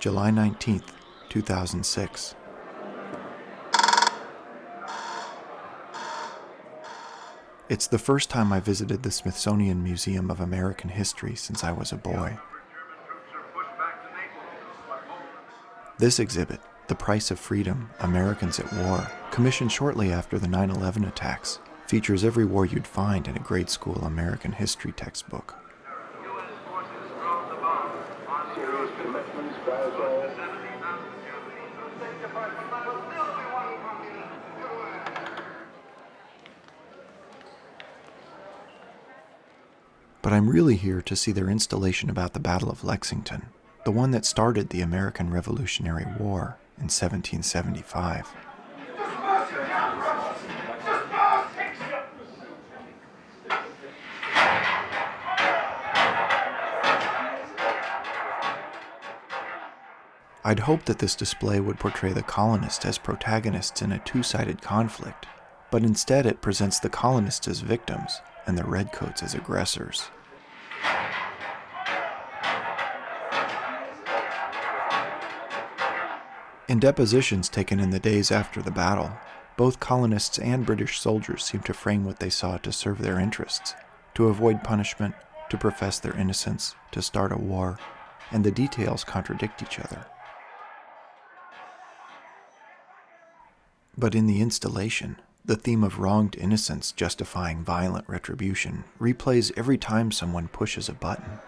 July 19th, 2006. It's the first time I visited the Smithsonian Museum of American History since I was a boy. This exhibit, The Price of Freedom, Americans at War, commissioned shortly after the 9/11 attacks, features every war you'd find in a grade school American history textbook. But I'm really here to see their installation about the Battle of Lexington, the one that started the American Revolutionary War in 1775. I'd hoped that this display would portray the colonists as protagonists in a two-sided conflict, but instead it presents the colonists as victims and the Redcoats as aggressors. In depositions taken in the days after the battle, both colonists and British soldiers seem to frame what they saw to serve their interests, to avoid punishment, to profess their innocence, to start a war, and the details contradict each other. But in the installation, the theme of wronged innocence justifying violent retribution replays every time someone pushes a button.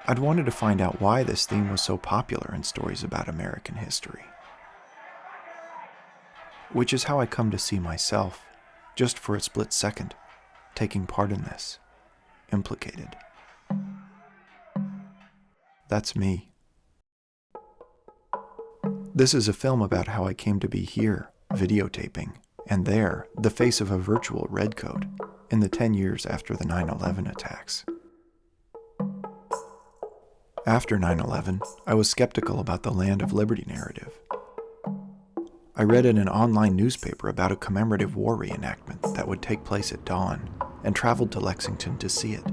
I'd wanted to find out why this theme was so popular in stories about American history. Which is how I come to see myself, just for a split second, taking part in this, implicated. That's me. This is a film about how I came to be here, videotaping, and there, the face of a virtual Redcoat, in the 10 years after the 9/11 attacks. After 9/11, I was skeptical about the Land of Liberty narrative. I read in an online newspaper about a commemorative war reenactment that would take place at dawn, and traveled to Lexington to see it.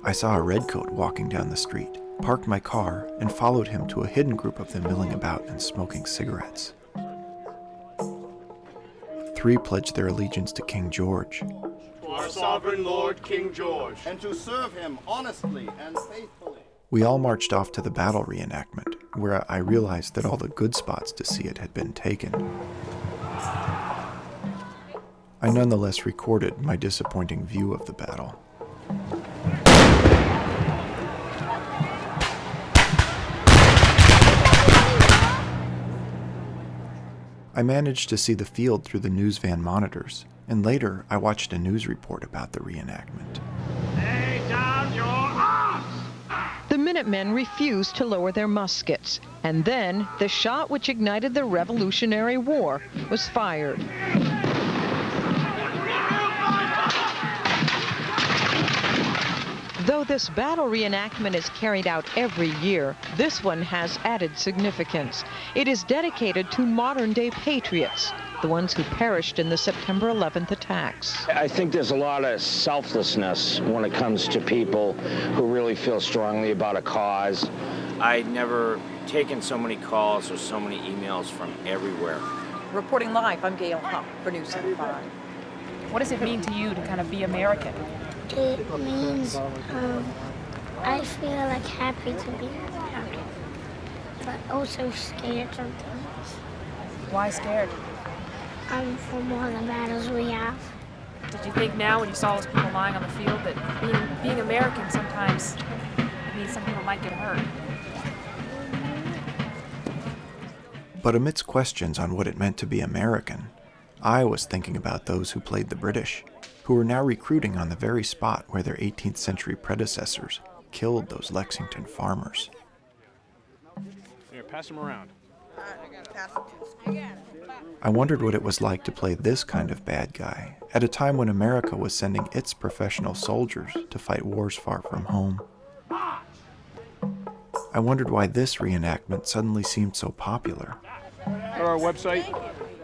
I saw a Redcoat walking down the street, parked my car, and followed him to a hidden group of them milling about and smoking cigarettes. 3 pledged their allegiance to King George. To our sovereign Lord, King George. And to serve him honestly and faithfully. We all marched off to the battle reenactment, where I realized that all the good spots to see it had been taken. I nonetheless recorded my disappointing view of the battle. I managed to see the field through the news van monitors, and later I watched a news report about the reenactment. Lay down your arms! The Minutemen refused to lower their muskets, and then the shot which ignited the Revolutionary War was fired. Though this battle reenactment is carried out every year, this one has added significance. It is dedicated to modern-day patriots, the ones who perished in the September 11th attacks. I think there's a lot of selflessness when it comes to people who really feel strongly about a cause. I'd never taken so many calls or so many emails from everywhere. Reporting live, I'm Gail Huff for News 75. What does it mean to you to kind of be American? It means I feel like happy to be American, but also scared sometimes. Why scared? From all the battles we have. Did you think now when you saw those people lying on the field that being American sometimes means some people might get hurt? But amidst questions on what it meant to be American, I was thinking about those who played the British, who were now recruiting on the very spot where their 18th century predecessors killed those Lexington farmers. Here, pass them around. I wondered what it was like to play this kind of bad guy at a time when America was sending its professional soldiers to fight wars far from home. I wondered why this reenactment suddenly seemed so popular. At our website,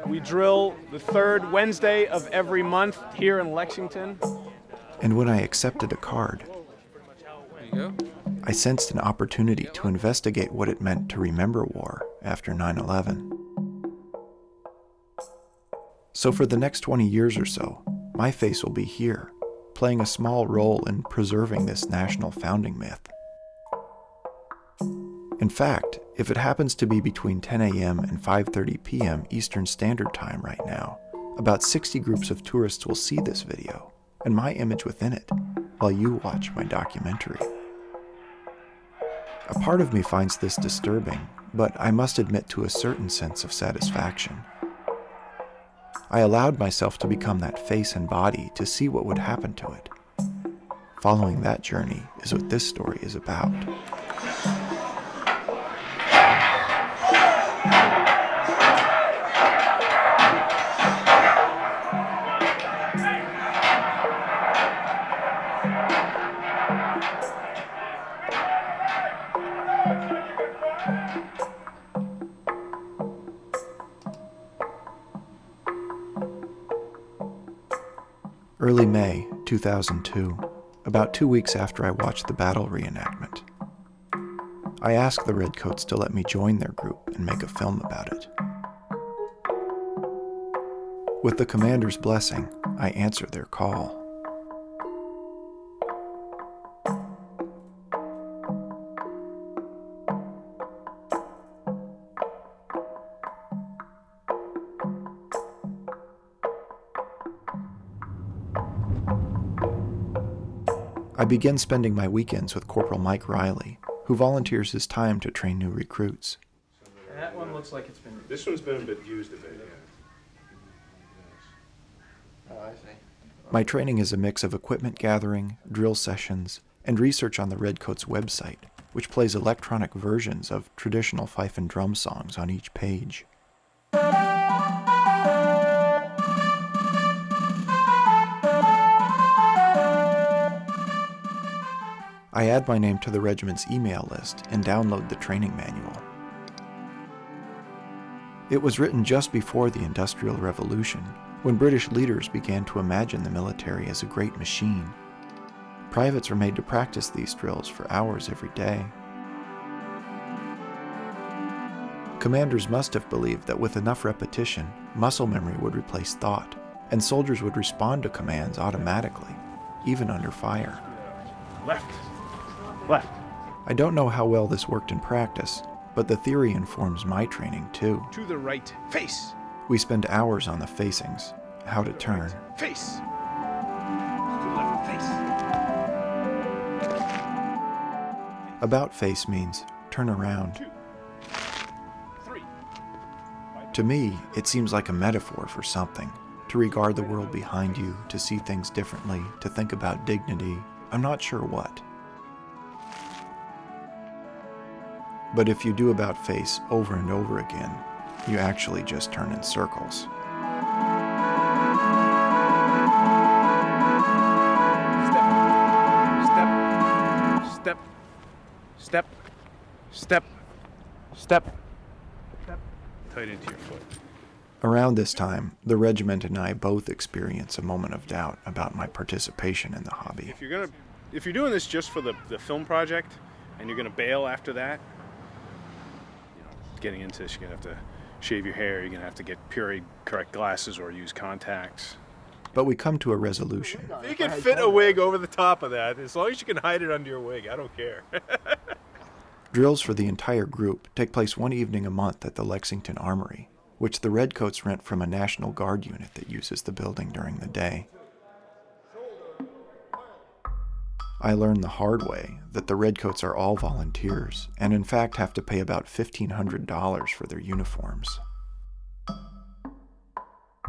we drill the 3rd Wednesday of every month here in Lexington. And when I accepted a card, I sensed an opportunity to investigate what it meant to remember war after 9/11. So for the next 20 years or so, my face will be here, playing a small role in preserving this national founding myth. In fact, if it happens to be between 10 a.m. and 5:30 p.m. Eastern Standard Time right now, about 60 groups of tourists will see this video, and my image within it, while you watch my documentary. A part of me finds this disturbing, but I must admit to a certain sense of satisfaction. I allowed myself to become that face and body to see what would happen to it. Following that journey is what this story is about. Early May 2002, about 2 weeks after I watched the battle reenactment. I asked the Redcoats to let me join their group and make a film about it. With the commander's blessing, I answer their call. I begin spending my weekends with Corporal Mike Riley, who volunteers his time to train new recruits. That one looks like it's been... This one's been a bit used a bit, yeah. Oh, I see. My training is a mix of equipment gathering, drill sessions, and research on the Redcoat's website, which plays electronic versions of traditional fife and drum songs on each page. I add my name to the regiment's email list and download the training manual. It was written just before the Industrial Revolution, when British leaders began to imagine the military as a great machine. Privates were made to practice these drills for hours every day. Commanders must have believed that with enough repetition, muscle memory would replace thought, and soldiers would respond to commands automatically, even under fire. Left. Left. I don't know how well this worked in practice, but the theory informs my training too. To the right. Face. We spend hours on the facings, how to turn. Face. To the left. Face. About face means turn around. 2, 3. To me, it seems like a metaphor for something. To regard the world behind you, to see things differently, to think about dignity. I'm not sure what. But if you do about face over and over again, you actually just turn in circles. Step. Step. Step. Step. Step. Tight into your foot. Around this time, the regiment and I both experience a moment of doubt about my participation in the hobby. If you're doing this just for the film project, and you're gonna bail after that, getting into this, you're gonna have to shave your hair, you're gonna have to get pureed correct glasses or use contacts. But we come to a resolution. You can fit a wig over the top of that, as long as you can hide it under your wig, I don't care. Drills for the entire group take place one evening a month at the Lexington Armory, which the Redcoats rent from a National Guard unit that uses the building during the day. I learned the hard way that the Redcoats are all volunteers, and in fact have to pay about $1,500 for their uniforms.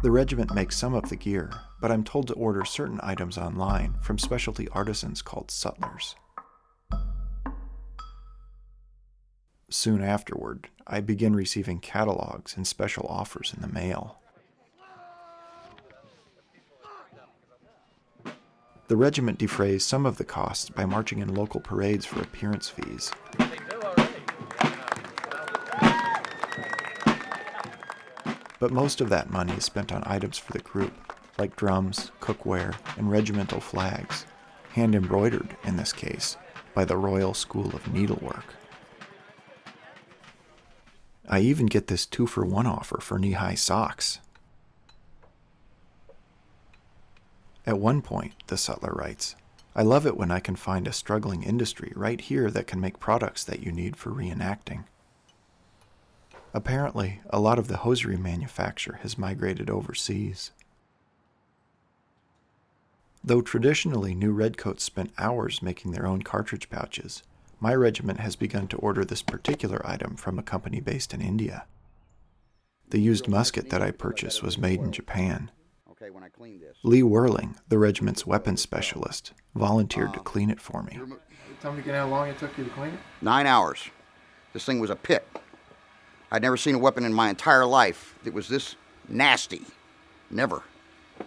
The regiment makes some of the gear, but I'm told to order certain items online from specialty artisans called sutlers. Soon afterward, I begin receiving catalogs and special offers in the mail. The regiment defrays some of the costs by marching in local parades for appearance fees. But most of that money is spent on items for the group, like drums, cookware, and regimental flags, hand-embroidered, in this case, by the Royal School of Needlework. I even get this 2-for-1 offer for knee-high socks. At one point, the sutler writes, I love it when I can find a struggling industry right here that can make products that you need for reenacting. Apparently, a lot of the hosiery manufacture has migrated overseas. Though traditionally new Redcoats spent hours making their own cartridge pouches, my regiment has begun to order this particular item from a company based in India. The used musket that I purchased was made in Japan. Lee Whirling, the regiment's weapons specialist, volunteered to clean it for me. Tell me again how long it took you to clean it? 9 hours. This thing was a pit. I'd never seen a weapon in my entire life that was this nasty. Never.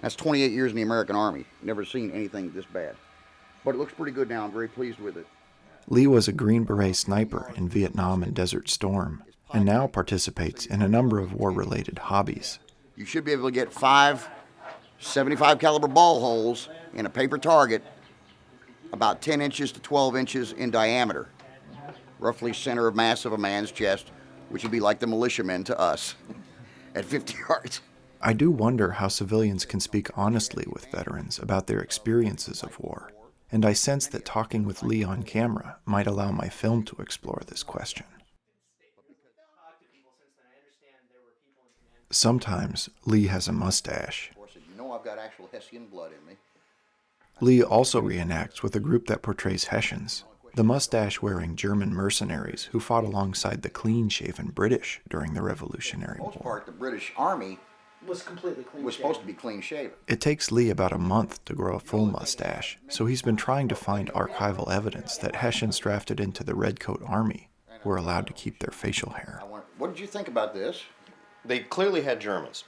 That's 28 years in the American Army. Never seen anything this bad. But it looks pretty good now. I'm very pleased with it. Lee was a Green Beret sniper in Vietnam and Desert Storm, and now participates in a number of war-related hobbies. You should be able to get 5 75 caliber ball holes in a paper target about 10 inches to 12 inches in diameter, roughly center of mass of a man's chest, which would be like the militiamen to us at 50 yards. I do wonder how civilians can speak honestly with veterans about their experiences of war, and I sense that talking with Lee on camera might allow my film to explore this question. Sometimes Lee has a mustache. You know I've got actual Hessian blood in me. Lee also reenacts with a group that portrays Hessians, the mustache-wearing German mercenaries who fought alongside the clean-shaven British during the Revolutionary War. For the most part, the British Army was completely clean. Was supposed to be clean-shaven. It takes Lee about a month to grow a full mustache, so he's been trying to find archival evidence that Hessians drafted into the Redcoat Army were allowed to keep their facial hair. What did you think about this? They clearly had Germans.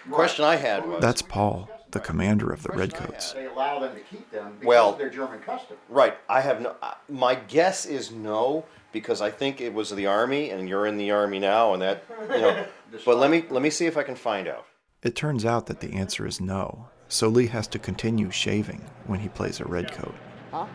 The question I had was... That's Paul, the commander of the Redcoats. They allow them to keep them because of their German custom. Right. I have no... My guess is no, because I think it was the Army, and you're in the Army now, and that, you know... But let me see if I can find out. It turns out that the answer is no, so Lee has to continue shaving when he plays a Redcoat. Huh?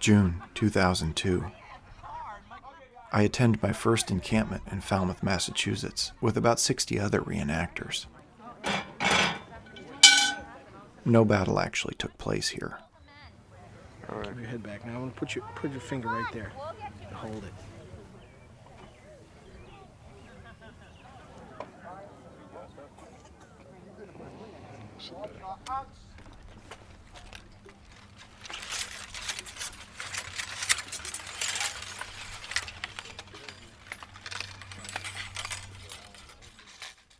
June 2002. I attend my first encampment in Falmouth, Massachusetts, with about 60 other reenactors. No battle actually took place here. All right. Keep your head back. Now I want to put your finger right there and hold it.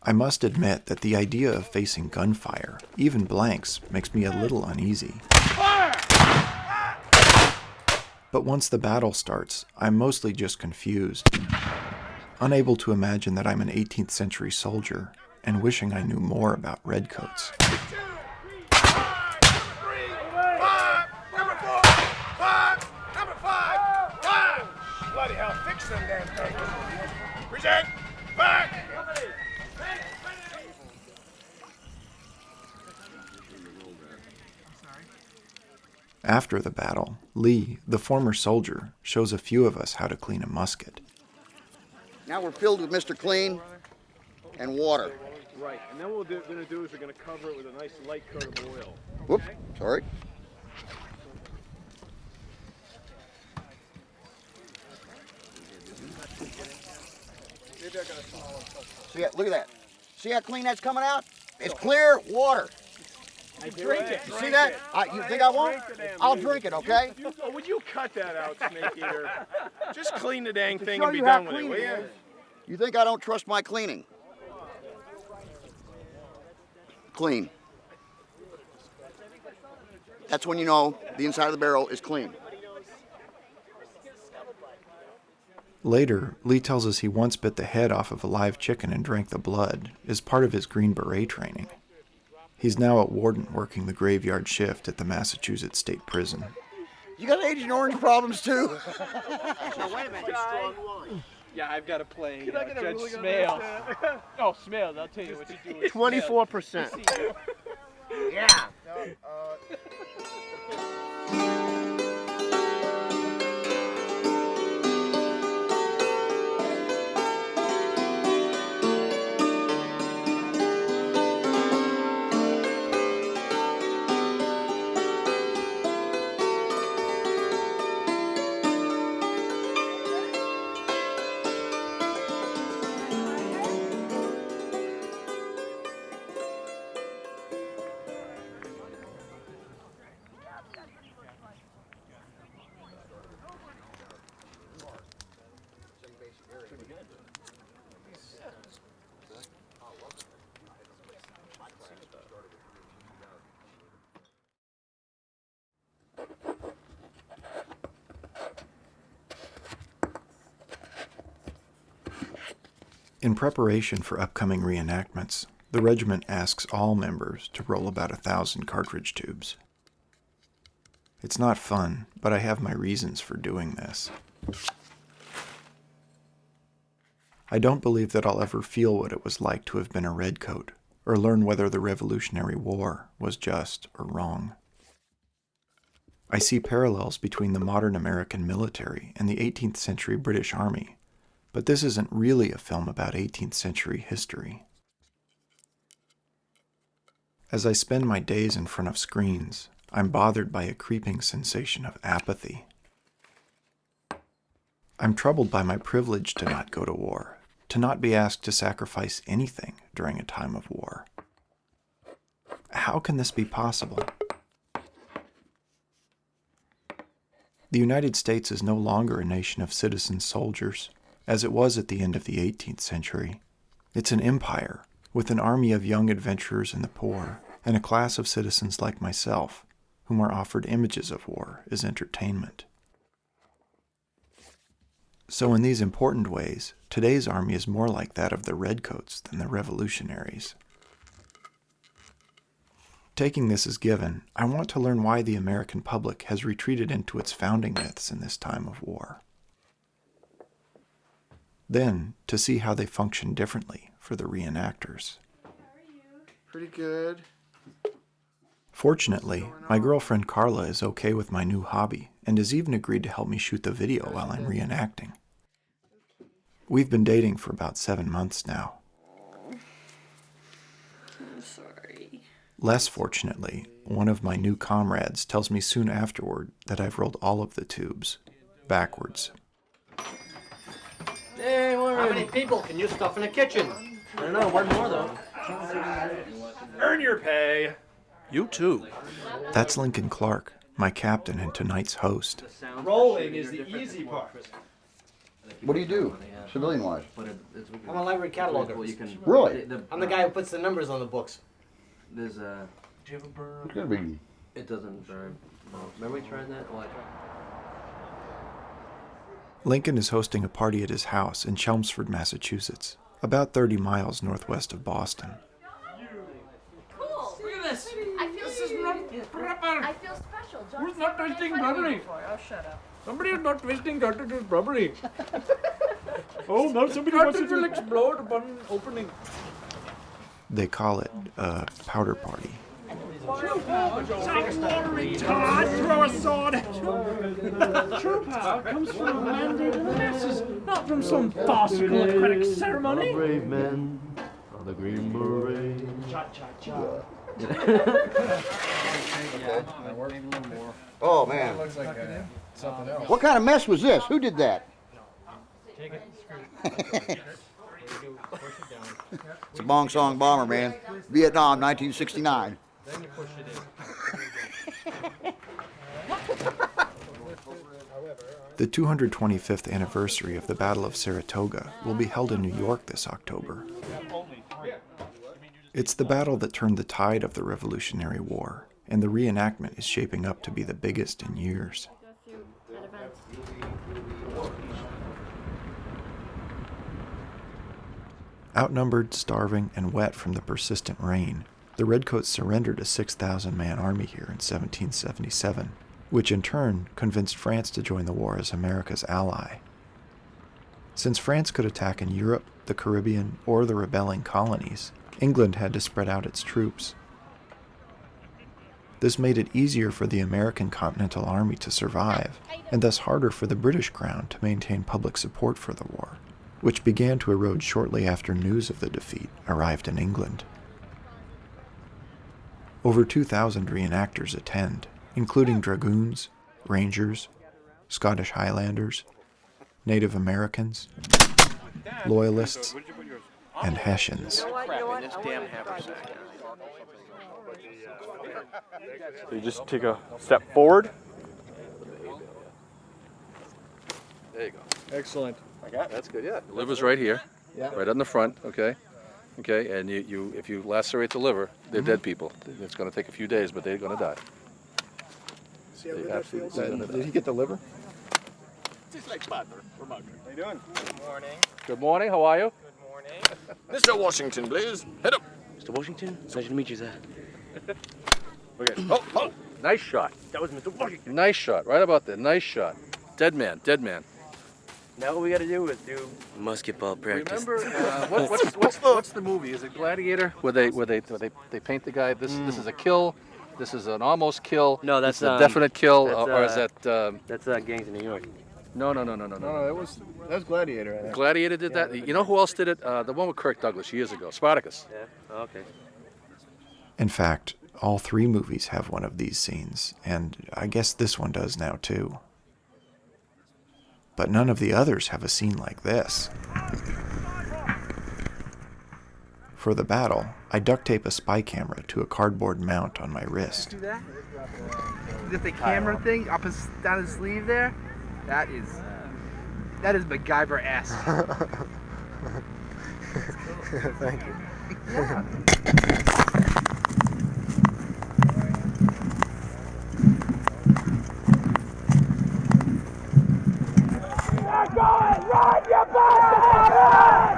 I must admit that the idea of facing gunfire, even blanks, makes me a little uneasy. But once the battle starts, I'm mostly just confused, unable to imagine that I'm an 18th century soldier, and wishing I knew more about Redcoats. Bloody hell, fix them damn things. Present, back! After the battle, Lee, the former soldier, shows a few of us how to clean a musket. Now we're filled with Mr. Clean and water. Right, and then what we're going to do is we're going to cover it with a nice light coat of oil. Whoops, sorry. Look at that. See how clean that's coming out? It's clear water. Drink it. You see that? You think I won't? I'll drink it, okay? Would you cut that out, Snake Eater? Just clean the dang thing and be done with it, will you? You think I don't trust my cleaning? Clean. That's when you know the inside of the barrel is clean. Later, Lee tells us he once bit the head off of a live chicken and drank the blood as part of his Green Beret training. He's now a warden working the graveyard shift at the Massachusetts State Prison. You got Agent Orange problems too? Now wait a minute. Strong wine. Yeah, I've got to play Judge Smales. Oh, Smales, I'll tell you what you do. 24%. Yeah. In preparation for upcoming reenactments, the regiment asks all members to roll about 1,000 cartridge tubes. It's not fun, but I have my reasons for doing this. I don't believe that I'll ever feel what it was like to have been a Redcoat, or learn whether the Revolutionary War was just or wrong. I see parallels between the modern American military and the 18th century British Army, but this isn't really a film about 18th century history. As I spend my days in front of screens, I'm bothered by a creeping sensation of apathy. I'm troubled by my privilege to not go to war, to not be asked to sacrifice anything during a time of war. How can this be possible? The United States is no longer a nation of citizen soldiers, as it was at the end of the 18th century. It's an empire, with an army of young adventurers and the poor, and a class of citizens like myself, whom are offered images of war as entertainment. So in these important ways, today's army is more like that of the Redcoats than the revolutionaries. Taking this as given, I want to learn why the American public has retreated into its founding myths in this time of war. Then, to see how they function differently for the reenactors. Pretty good. Fortunately, my girlfriend Carla is okay with my new hobby and has even agreed to help me shoot the video while I'm reenacting. We've been dating for about 7 months now. I'm sorry. Less fortunately, one of my new comrades tells me soon afterward that I've rolled all of the tubes backwards. Hey, how many people can you stuff in the kitchen? I don't know, one more though. Earn your pay. You too. That's Lincoln Clark, my captain and tonight's host. Rolling is the easy part. What do you do, civilian-wise? I'm a library cataloger. Really? I'm the guy who puts the numbers on the books. There's a... Do you have a burn? It's gonna be... It doesn't burn. Remember we tried that? Well, I tried. Lincoln is hosting a party at his house in Chelmsford, Massachusetts, about 30 miles northwest of Boston. Cool. Look at this. This is not proper. I feel special. Who's not twisting rubbery? Oh, shut up. Somebody is not twisting cartridges rubbery. Oh, now somebody wants to explode upon opening. They call it a powder party. Some watery Todd, throw a sword. True power comes from a mandate of the masses, not from some farcical aquatic ceremony. Brave men on the Green Beret. Cha-cha-cha. Oh, man. Looks like something else. What kind of mess was this? Who did that? Take it, screw it. It's a Bong Song Bomber, man. Vietnam, 1969. Then you push it in. The 225th anniversary of the Battle of Saratoga will be held in New York this October. It's the battle that turned the tide of the Revolutionary War, and the reenactment is shaping up to be the biggest in years. Outnumbered, starving, and wet from the persistent rain, the Redcoats surrendered a 6,000-man army here in 1777, which in turn convinced France to join the war as America's ally. Since France could attack in Europe, the Caribbean, or the rebelling colonies, England had to spread out its troops. This made it easier for the American Continental Army to survive, and thus harder for the British Crown to maintain public support for the war, which began to erode shortly after news of the defeat arrived in England. Over 2,000 reenactors attend, including dragoons, rangers, Scottish Highlanders, Native Americans, Loyalists, and Hessians. So you just take a step forward. There you go. Excellent. I got it. That's good, yeah. The liver's right here, Yeah. right on the front, okay? Okay, and if you lacerate the liver, they're dead people. It's going to take a few days, but they're going to die. Did he get the liver? Just like butter or mugger. How you doing? Good morning. Good morning, how are you? Good morning. Mr. Washington, please. Head up. Mr. Washington, pleasure to meet you, sir. Okay. Oh, nice shot. That was Mr. Washington. Nice shot, right about there, nice shot. Dead man, dead man. Now what we got to do is do musket ball practice. Remember, what's the movie? Is it Gladiator? Where they paint the guy. This is a kill. This is an almost kill. No, that's a definite kill, or is that? That's Gangs in New York. No. No, that was Gladiator. I think. Gladiator did that. You know who else did it? The one with Kirk Douglas years ago, Spartacus. Yeah. Okay. In fact, all three movies have one of these scenes, and I guess this one does now too. But none of the others have a scene like this. For the battle, I duct tape a spy camera to a cardboard mount on my wrist. Do that? Is the camera thing up his down his sleeve there? That is MacGyver-esque. Thank you. Yeah. Run, you bastard!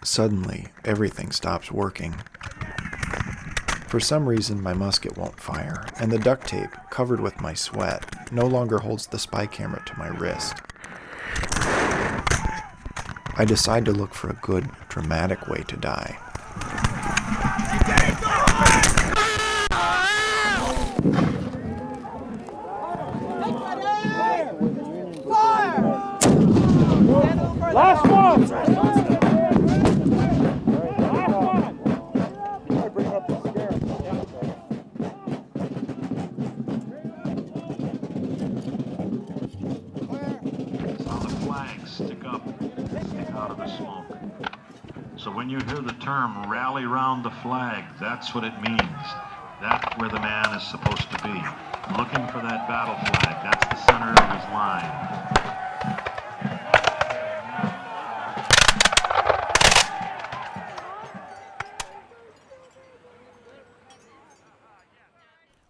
Suddenly, everything stops working. For some reason, my musket won't fire, and the duct tape, covered with my sweat, no longer holds the spy camera to my wrist. I decide to look for a good, dramatic way to die. Last one! So when you hear the term rally round the flag, that's what it means. That's where the man is supposed to be. Looking for that battle flag. That's the center of his line.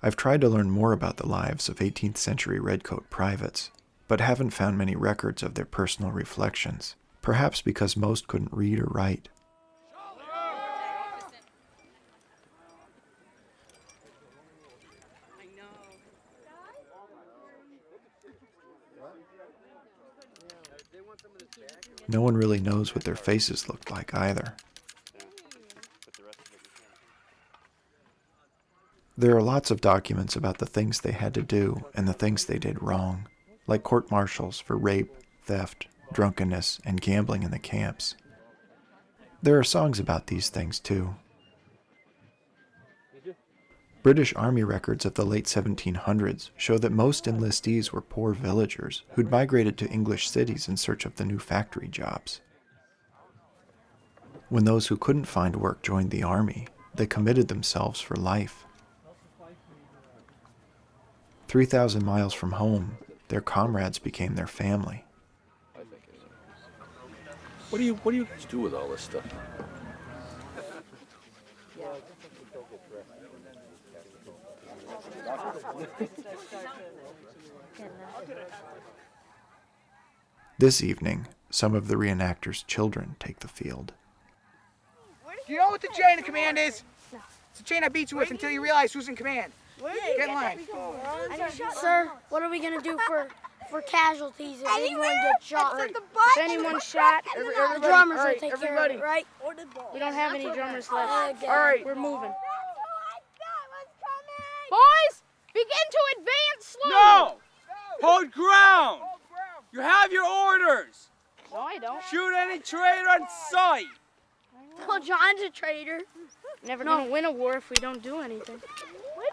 I've tried to learn more about the lives of 18th century Redcoat privates, but haven't found many records of their personal reflections, perhaps because most couldn't read or write. No one really knows what their faces looked like either. There are lots of documents about the things they had to do and the things they did wrong, like court-martials for rape, theft, drunkenness, and gambling in the camps. There are songs about these things too. British Army records of the late 1700s show that most enlistees were poor villagers who'd migrated to English cities in search of the new factory jobs. When those who couldn't find work joined the army, they committed themselves for life. 3,000 miles from home, their comrades became their family. What do you guys do with all this stuff? This evening, some of the reenactors' children take the field. Do you know what the chain of command is? It's the chain I beat you with until you realize who's in command. Get in line. Sir, what are we going to do for casualties if anyone gets shot? If anyone's shot, the drummers will take care of it, right? We don't have any drummers left. All right. We're moving. Boys, begin to advance slowly. No! Hold ground! You have your orders! No, I don't. Shoot any traitor on sight! Well, John's a traitor. Never gonna win a war if we don't do anything.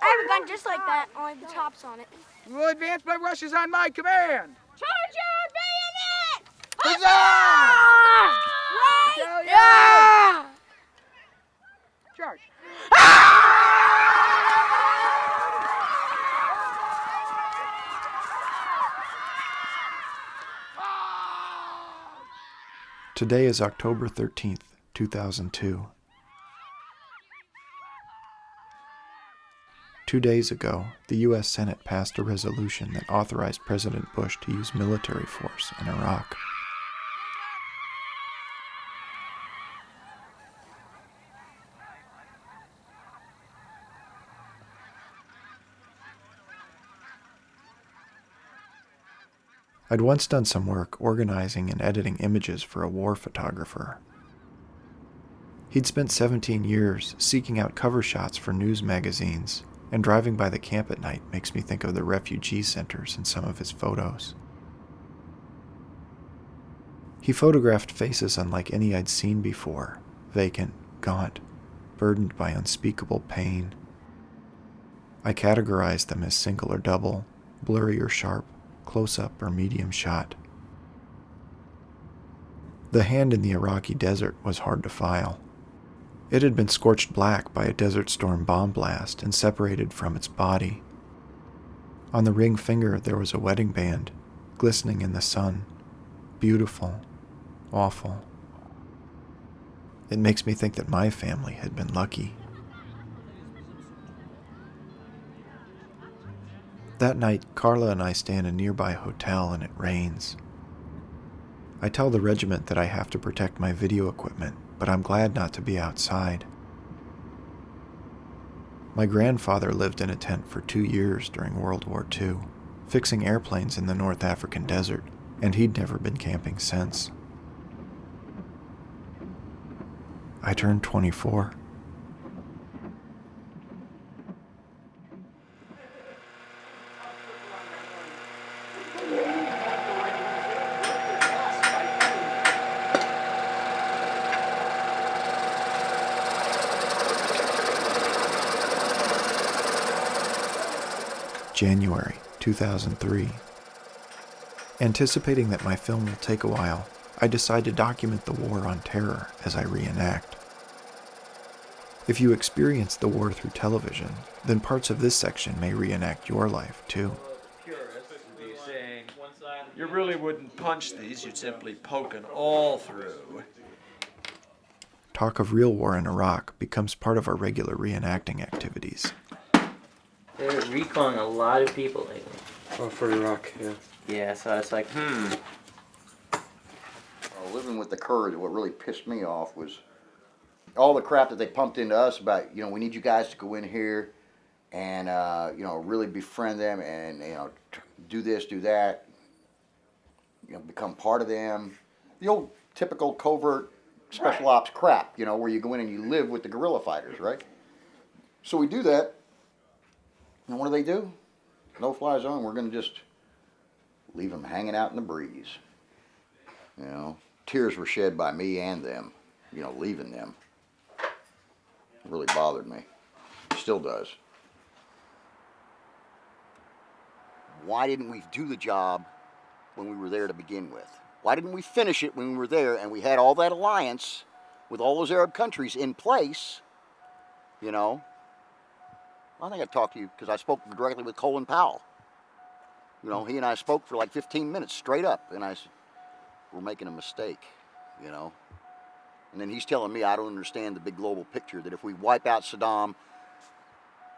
I have a gun just like that, only the top's on it. We will advance by rushes on my command. Charge your bayonet! Huzzah! Right! Yeah! Charge. Today is October 13th, 2002. 2 days ago, the U.S. Senate passed a resolution that authorized President Bush to use military force in Iraq. I'd once done some work organizing and editing images for a war photographer. He'd spent 17 years seeking out cover shots for news magazines, and driving by the camp at night makes me think of the refugee centers in some of his photos. He photographed faces unlike any I'd seen before, vacant, gaunt, burdened by unspeakable pain. I categorized them as single or double, blurry or sharp, close-up or medium shot. The hand in the Iraqi desert was hard to file. It had been scorched black by a Desert Storm bomb blast and separated from its body. On the ring finger there was a wedding band, glistening in the sun. Beautiful, awful. It makes me think that my family had been lucky. That night, Carla and I stay in a nearby hotel and it rains. I tell the regiment that I have to protect my video equipment, but I'm glad not to be outside. My grandfather lived in a tent for 2 years during World War II, fixing airplanes in the North African desert, and he'd never been camping since. I turned 24. January 2003. Anticipating that my film will take a while, I decide to document the war on terror as I reenact. If you experienced the war through television, then parts of this section may reenact your life too. Purists would be saying, you really wouldn't punch these, you'd simply poke an awl through. Talk of real war in Iraq becomes part of our regular reenacting activities. They're recalling a lot of people lately. Oh, for Iraq, yeah. Yeah, so it's like, Living with the Kurds, what really pissed me off was all the crap that they pumped into us about, we need you guys to go in here and, really befriend them and, do this, do that, become part of them. The old typical covert special ops crap, where you go in and you live with the guerrilla fighters, right? So we do that. And what do? No-fly zone. We're going to just leave them hanging out in the breeze. Tears were shed by me and them, leaving them. It really bothered me. Still does. why didn't we do the job when we were there to begin with? Why didn't we finish it when we were there and we had all that alliance with all those Arab countries in place, you know? I think I talked to you because I spoke directly with Colin Powell. You know, he and I spoke for like 15 minutes straight up, and I said, we're making a mistake, you know? And then he's telling me I don't understand the big global picture, that if we wipe out Saddam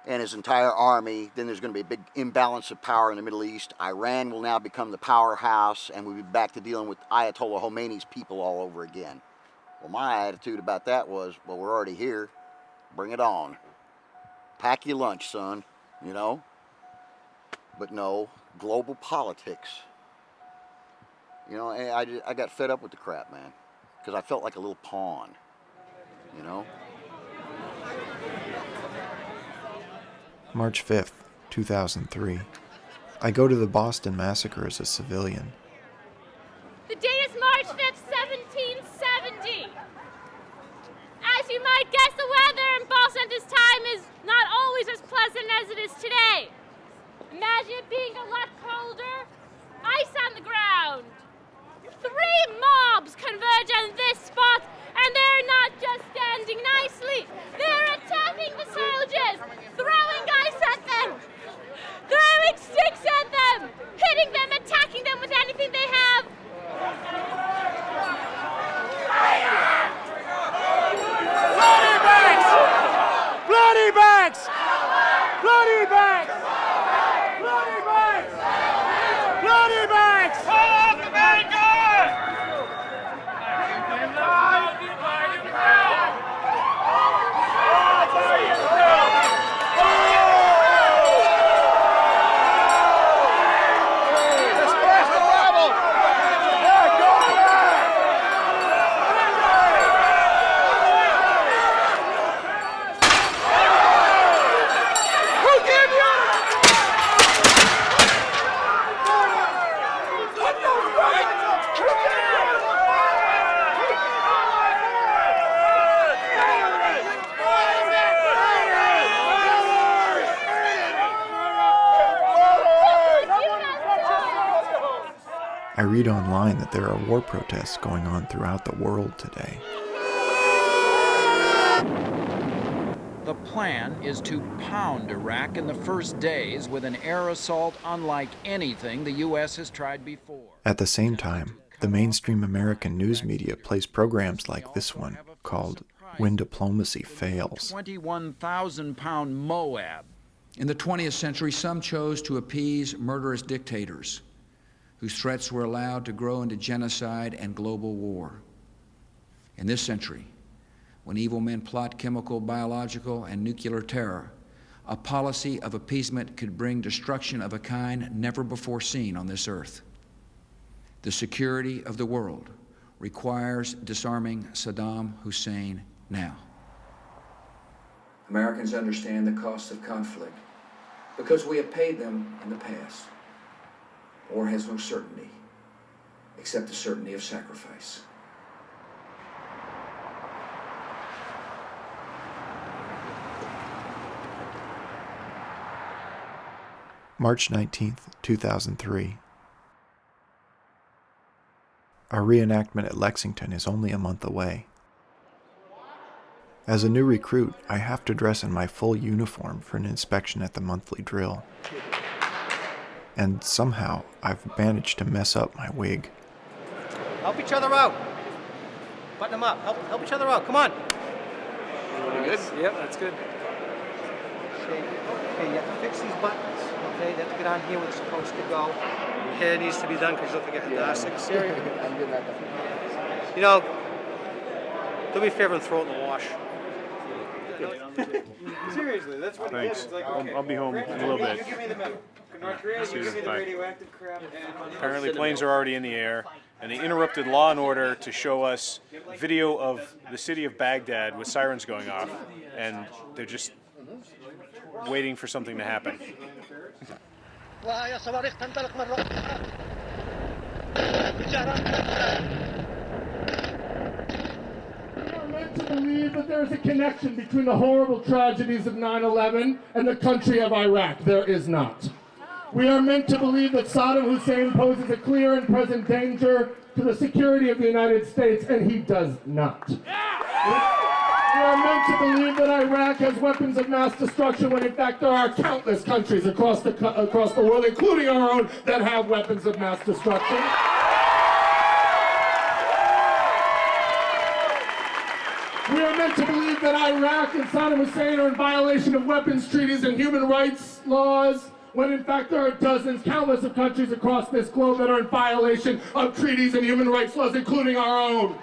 and his entire army, then there's going to be a big imbalance of power in the Middle East. Iran will now become the powerhouse, and we'll be back to dealing with Ayatollah Khomeini's people all over again. Well, my attitude about that was, well, we're already here. Bring it on. Pack your lunch, son, you know? But no, global politics. You know, I got fed up with the crap, man, because I felt like a little pawn, you know? March 5th, 2003. I go to the Boston Massacre as a civilian. The date is March 5th, 1770. As you might guess, the weather in Boston at this time is not always as pleasant as it is today. Imagine it being a lot colder, ice on the ground. 3 mobs converge on this spot, and they're not just standing nicely. They're attacking the soldiers, throwing ice at them, throwing sticks at them, hitting them, attacking them with anything they have. Bloody bags! Bloody bags! Bloody bags! Bloody bags! Bloody bags! Pull off the vanguard! I read online that there are war protests going on throughout the world today. The plan is to pound Iraq in the first days with an air assault unlike anything the U.S. has tried before. At the same time, the mainstream American news media plays programs like this one, called When Diplomacy Fails. 21,000-pound Moab. In the 20th century, some chose to appease murderous dictators whose threats were allowed to grow into genocide and global war. In this century, when evil men plot chemical, biological, and nuclear terror, a policy of appeasement could bring destruction of a kind never before seen on this earth. The security of the world requires disarming Saddam Hussein now. Americans understand the cost of conflict because we have paid them in the past. War has no certainty, except the certainty of sacrifice. March 19th, 2003. Our reenactment at Lexington is only a month away. As a new recruit, I have to dress in my full uniform for an inspection at the monthly drill. And somehow, I've managed to mess up my wig. Help each other out. Button them up. Help each other out. Come on. Good? Yep, that's good. Okay, you have to fix these buttons. Okay, they have to get on here where they're supposed to go. Your hair needs to be done because you look like a Darcy. Seriously. You know, do me a favor and throw it in the wash. Seriously, that's what Thanks. it is. Like, okay. I'll be home in a little bit. You give me the medal. North Korea, you give me the radioactive crap. Apparently planes are already in the air, and they interrupted Law and Order to show us video of the city of Baghdad with sirens going off, and they're just waiting for something to happen. To believe that there is a connection between the horrible tragedies of 9/11 and the country of Iraq. There is not. We are meant to believe that Saddam Hussein poses a clear and present danger to the security of the United States, and he does not. We are meant to believe that Iraq has weapons of mass destruction when in fact there are countless countries across the world, including our own, that have weapons of mass destruction. We are meant to believe that Iraq and Saddam Hussein are in violation of weapons treaties and human rights laws, when in fact there are dozens, countless of countries across this globe that are in violation of treaties and human rights laws, including our own.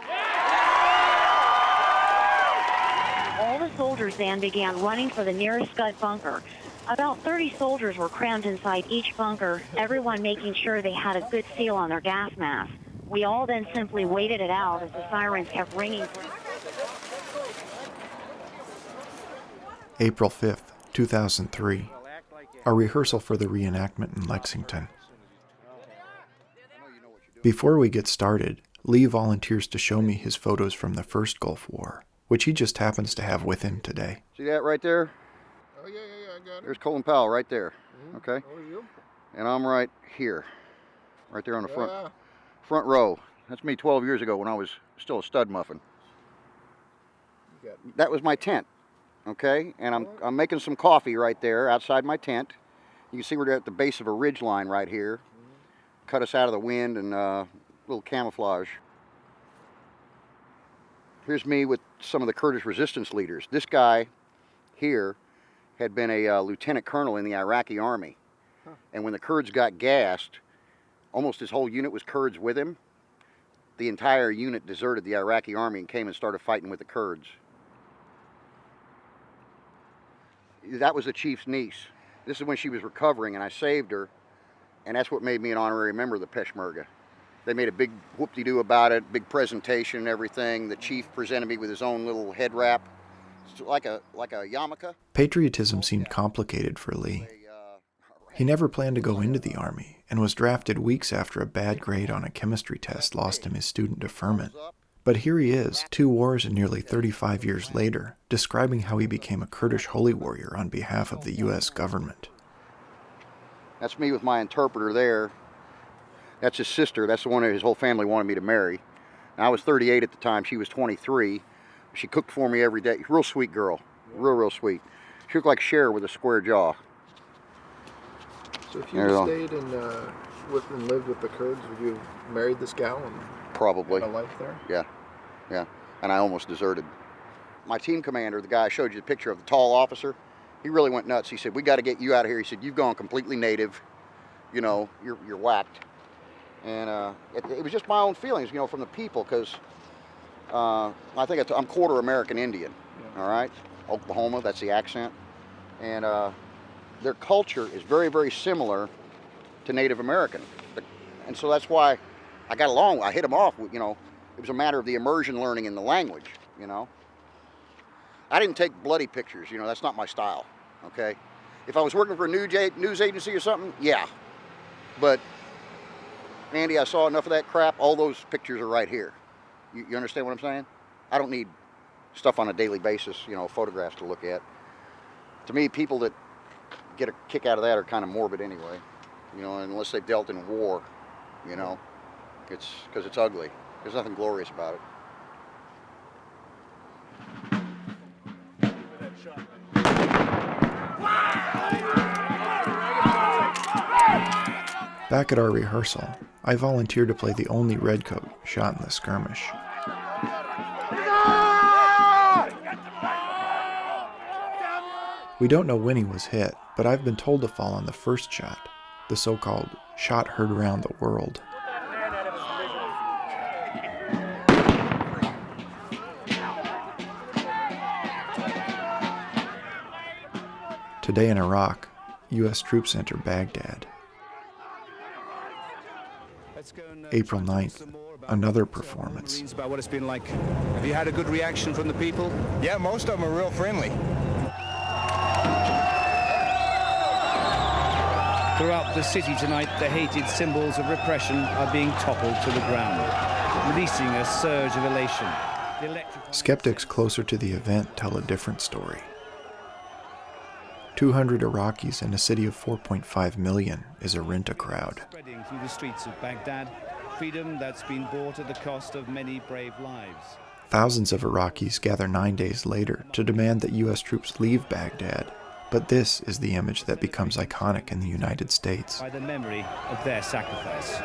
All the soldiers then began running for the nearest Scud bunker. About 30 soldiers were crammed inside each bunker, everyone making sure they had a good seal on their gas mask. We all then simply waited it out as the sirens kept ringing. April 5th, 2003. A rehearsal for the reenactment in Lexington. Before we get started, Lee volunteers to show me his photos from the first Gulf War, which he just happens to have with him today. See that right there? Oh, yeah, I got it. There's Colin Powell right there, okay? How are you? And I'm right here, right there on the front row. That's me 12 years ago when I was still a stud muffin. That was my tent, okay? And I'm making some coffee right there outside my tent. You can see we're at the base of a ridge line right here. Cut us out of the wind and a little camouflage. Here's me with some of the Kurdish resistance leaders. This guy here had been a lieutenant colonel in the Iraqi army. And when the Kurds got gassed, almost his whole unit was Kurds with him. The entire unit deserted the Iraqi army and came and started fighting with the Kurds. That was the chief's niece. This is when she was recovering, and I saved her, and that's what made me an honorary member of the Peshmerga. They made a big whoop-de-doo about it, big presentation and everything. The chief presented me with his own little head wrap, like a yarmulke. Patriotism seemed complicated for Lee. He never planned to go into the Army, and was drafted weeks after a bad grade on a chemistry test lost him his student deferment. But here he is, 2 wars and nearly 35 years later, describing how he became a Kurdish holy warrior on behalf of the U.S. government. That's me with my interpreter there. That's his sister. That's the one that his whole family wanted me to marry. And I was 38 at the time. She was 23. She cooked for me every day. Real sweet girl. Real sweet. She looked like Cher with a square jaw. So if you stayed and lived with the Kurds, would you have married this gal and probably had a life there? Yeah. And I almost deserted. My team commander, the guy I showed you the picture of, the tall officer, he really went nuts. He said, "We got to get you out of here." He said, "You've gone completely native. You know, you're whacked." And it was just my own feelings, you know, from the people, because I think I'm quarter American Indian, all right? Oklahoma, that's the accent. And their culture is very, very similar to Native American. And so that's why I got along. I hit them off, you know. It was a matter of the immersion learning in the language, you know. I didn't take bloody pictures, you know, that's not my style, okay? If I was working for a news agency or something, yeah. But Andy, I saw enough of that crap. All those pictures are right here. You understand what I'm saying? I don't need stuff on a daily basis, you know, photographs to look at. To me, people that get a kick out of that are kind of morbid anyway, you know, unless they've dealt in war, you know. It's because it's ugly. There's nothing glorious about it. Back at our rehearsal, I volunteered to play the only Redcoat shot in the skirmish. We don't know when he was hit, but I've been told to fall on the first shot, the so-called shot heard around the world. Today in Iraq, U.S. troops enter Baghdad. April 9th, another performance. About what it's been like. Have you had a good reaction from the people? Yeah, most of them are real friendly. Throughout the city tonight, the hated symbols of repression are being toppled to the ground, releasing a surge of elation. Skeptics closer to the event tell a different story. 200 Iraqis in a city of 4.5 million is a rent-a-crowd. Spreading through the streets of Baghdad, freedom that's been bought at the cost of many brave lives. Thousands of Iraqis gather 9 days later to demand that U.S. troops leave Baghdad, but this is the image that becomes iconic in the United States. By the memory of their sacrifice.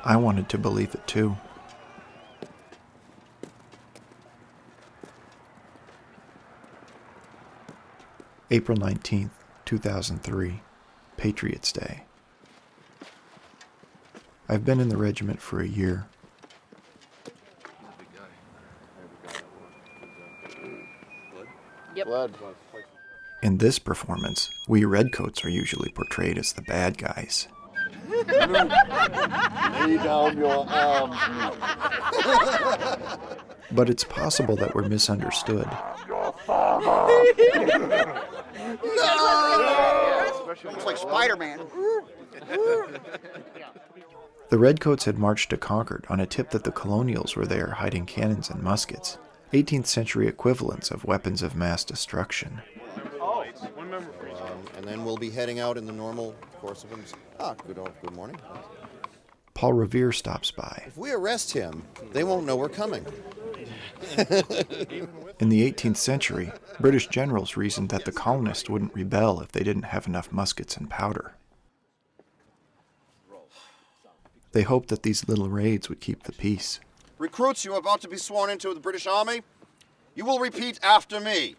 I wanted to believe it too. April 19th, 2003, Patriots' Day. I've been in the regiment for a year. Blood. In this performance, we Redcoats are usually portrayed as the bad guys. Lay down your arms. But it's possible that we're misunderstood. Looks like Spider-Man. The Redcoats had marched to Concord on a tip that the colonials were there hiding cannons and muskets, 18th century equivalents of weapons of mass destruction. And then we'll be heading out in the normal course of things. Good morning. Paul Revere stops by. If we arrest him, they won't know we're coming. In the 18th century, British generals reasoned that the colonists wouldn't rebel if they didn't have enough muskets and powder. They hoped that these little raids would keep the peace. Recruits, you are about to be sworn into the British Army. You will repeat after me,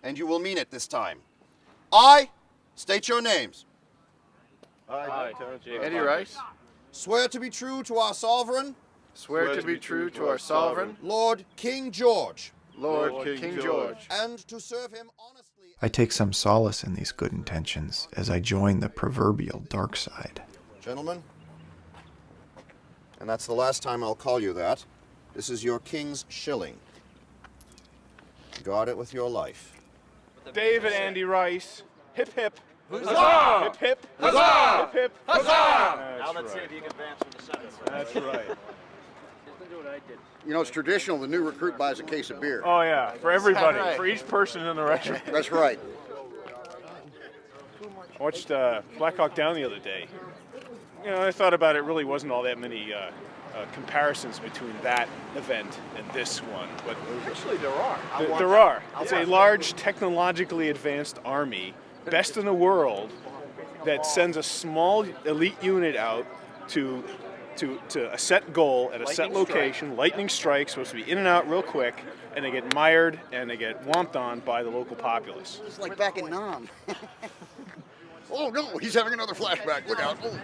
and you will mean it this time. I state your names. I, Eddie Rice. Swear to be true to our sovereign. Swear to be true to our sovereign. Lord King George. Lord King George. And to serve him honestly. I take some solace in these good intentions as I join the proverbial dark side. Gentlemen, and that's the last time I'll call you that. This is your king's shilling. Guard it with your life. David Andy Rice, hip hip. Huzzah! Hip hip. Huzzah! Hip hip. Huzzah! Now let's see if you can advance with the sentence. That's right. You know, it's traditional. The new recruit buys a case of beer. Oh yeah, for everybody, right? for each person in the regiment. That's right. I watched Black Hawk Down the other day. You know, I thought about it. Really wasn't all that many comparisons between that event and this one, but Actually, there are. there are. It's a large, technologically advanced army, best in the world, that sends a small elite unit out to a set goal at a set location. Lightning strike, supposed to be in and out real quick, and they get mired and they get whomped on by the local populace. It's like back in Nam. Oh no, he's having another flashback. Look out. Oh.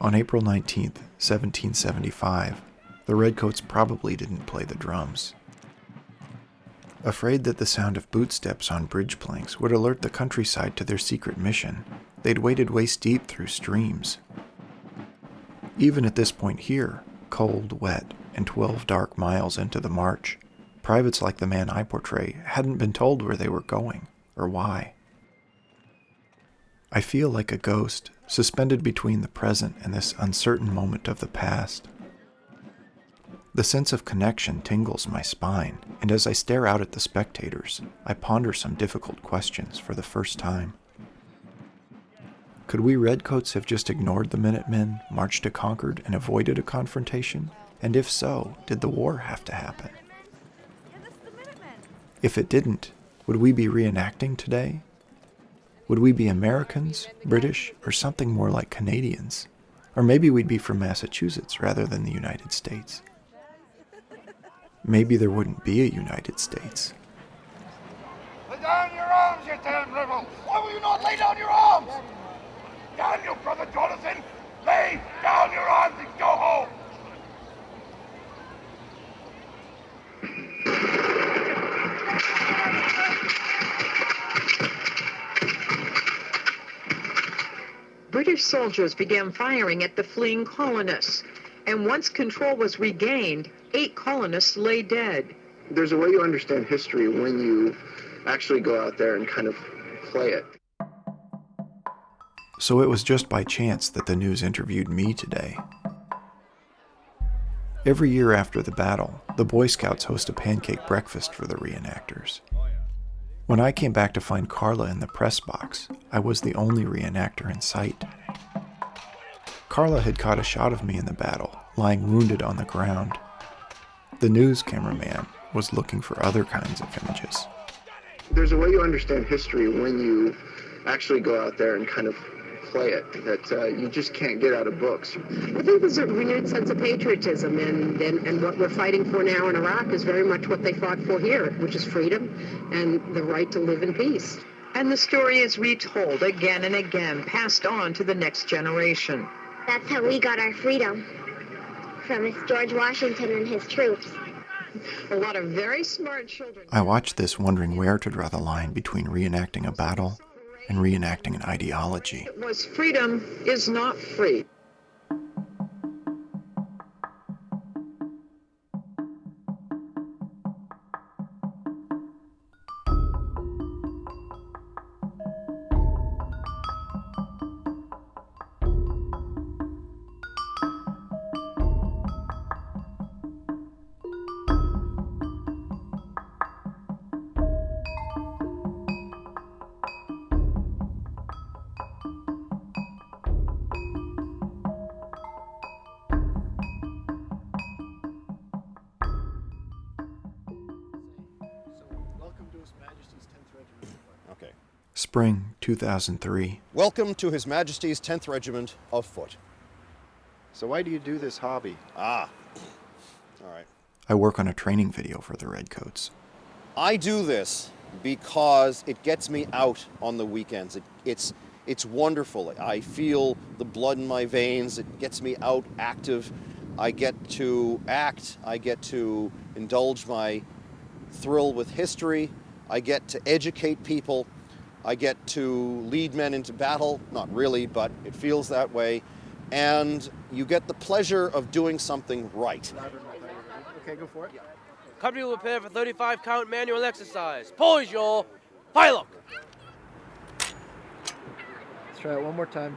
On April 19th, 1775, the Redcoats probably didn't play the drums. Afraid that the sound of bootsteps on bridge planks would alert the countryside to their secret mission, they'd waded waist-deep through streams. Even at this point here, cold, wet, and 12 dark miles into the march, privates like the man I portray hadn't been told where they were going, or why. I feel like a ghost, suspended between the present and this uncertain moment of the past. The sense of connection tingles my spine, and as I stare out at the spectators, I ponder some difficult questions for the first time. Could we Redcoats have just ignored the Minutemen, marched to Concord, and avoided a confrontation? And if so, did the war have to happen? If it didn't, would we be reenacting today? Would we be Americans, British, or something more like Canadians? Or maybe we'd be from Massachusetts rather than the United States. Maybe there wouldn't be a United States. Lay down your arms, you damn rebel! Why will you not lay down your arms? Down, you brother Jonathan! Lay down your arms and go home! British soldiers began firing at the fleeing colonists, and once control was regained, 8 colonists lay dead. There's a way you understand history when you actually go out there and kind of play it. So it was just by chance that the news interviewed me today. Every year after the battle, the Boy Scouts host a pancake breakfast for the reenactors. When I came back to find Carla in the press box, I was the only reenactor in sight. Carla had caught a shot of me in the battle, lying wounded on the ground. The news cameraman was looking for other kinds of images. There's a way you understand history when you actually go out there and kind of play it, that you just can't get out of books. I think there's a renewed sense of patriotism, and what we're fighting for now in Iraq is very much what they fought for here, which is freedom and the right to live in peace. And the story is retold again and again, passed on to the next generation. That's how we got our freedom, from George Washington and his troops. A lot of very smart children. I watched this wondering where to draw the line between reenacting a battle and reenacting an ideology. It was freedom is not free. Okay. Spring 2003. Welcome to His Majesty's 10th Regiment of Foot. So why do you do this hobby? All right. I work on a training video for the Redcoats. I do this because it gets me out on the weekends. It's wonderful. I feel the blood in my veins. It gets me out active. I get to act. I get to indulge my thrill with history. I get to educate people. I get to lead men into battle. Not really, but it feels that way. And you get the pleasure of doing something right. Okay, go for it. Company will prepare for 35 count manual exercise. Poise your fire look. Let's try it one more time.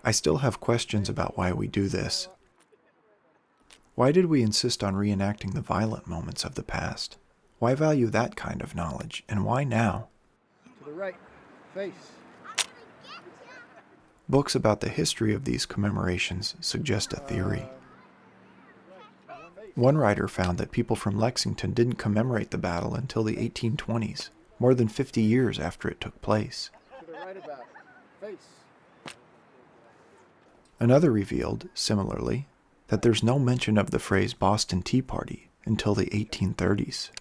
I still have questions about why we do this. Why did we insist on reenacting the violent moments of the past? Why value that kind of knowledge, and why now? To the right. Face. Books about the history of these commemorations suggest a theory. One writer found that people from Lexington didn't commemorate the battle until the 1820s, more than 50 years after it took place. To the right about. Face. Another revealed, similarly, that there's no mention of the phrase Boston Tea Party until the 1830s.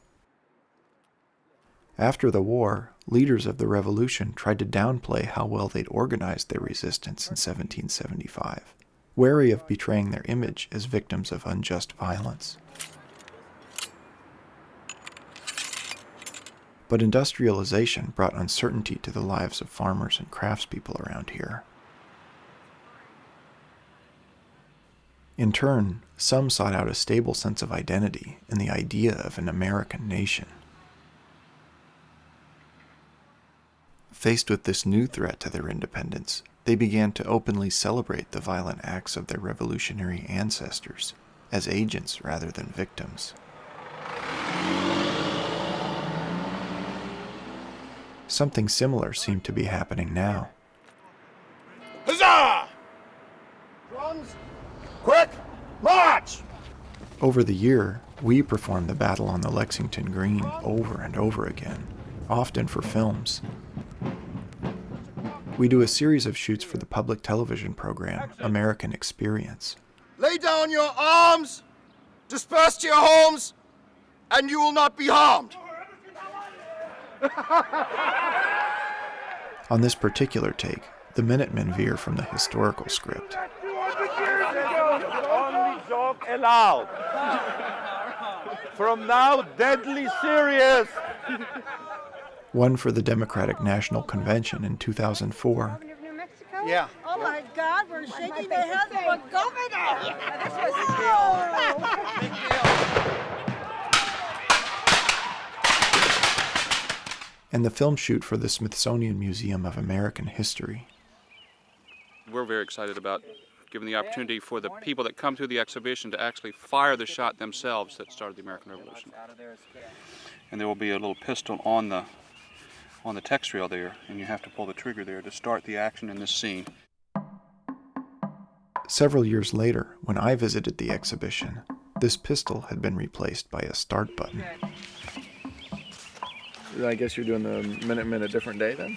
After the war, leaders of the revolution tried to downplay how well they'd organized their resistance in 1775, wary of betraying their image as victims of unjust violence. But industrialization brought uncertainty to the lives of farmers and craftspeople around here. In turn, some sought out a stable sense of identity in the idea of an American nation. Faced with this new threat to their independence, they began to openly celebrate the violent acts of their revolutionary ancestors as agents rather than victims. Something similar seemed to be happening now. Huzzah! Drums, quick, march! Over the year, we performed the battle on the Lexington Green over and over again, often for films. We do a series of shoots for the public television program, American Experience. Lay down your arms, disperse to your homes, and you will not be harmed. On this particular take, the Minutemen veer from the historical script. Only joke allowed. From now, deadly serious. One for the Democratic National Convention in 2004. Yeah. Oh my God, we're shaking the head of a governor! Yeah, this was a big deal. And the film shoot for the Smithsonian Museum of American History. We're very excited about giving the opportunity for the people that come to the exhibition to actually fire the shot themselves that started the American Revolution. And there will be a little pistol on the text rail there, and you have to pull the trigger there to start the action in this scene. Several years later, when I visited the exhibition, this pistol had been replaced by a start button. I guess you're doing the Minutemen a different day then?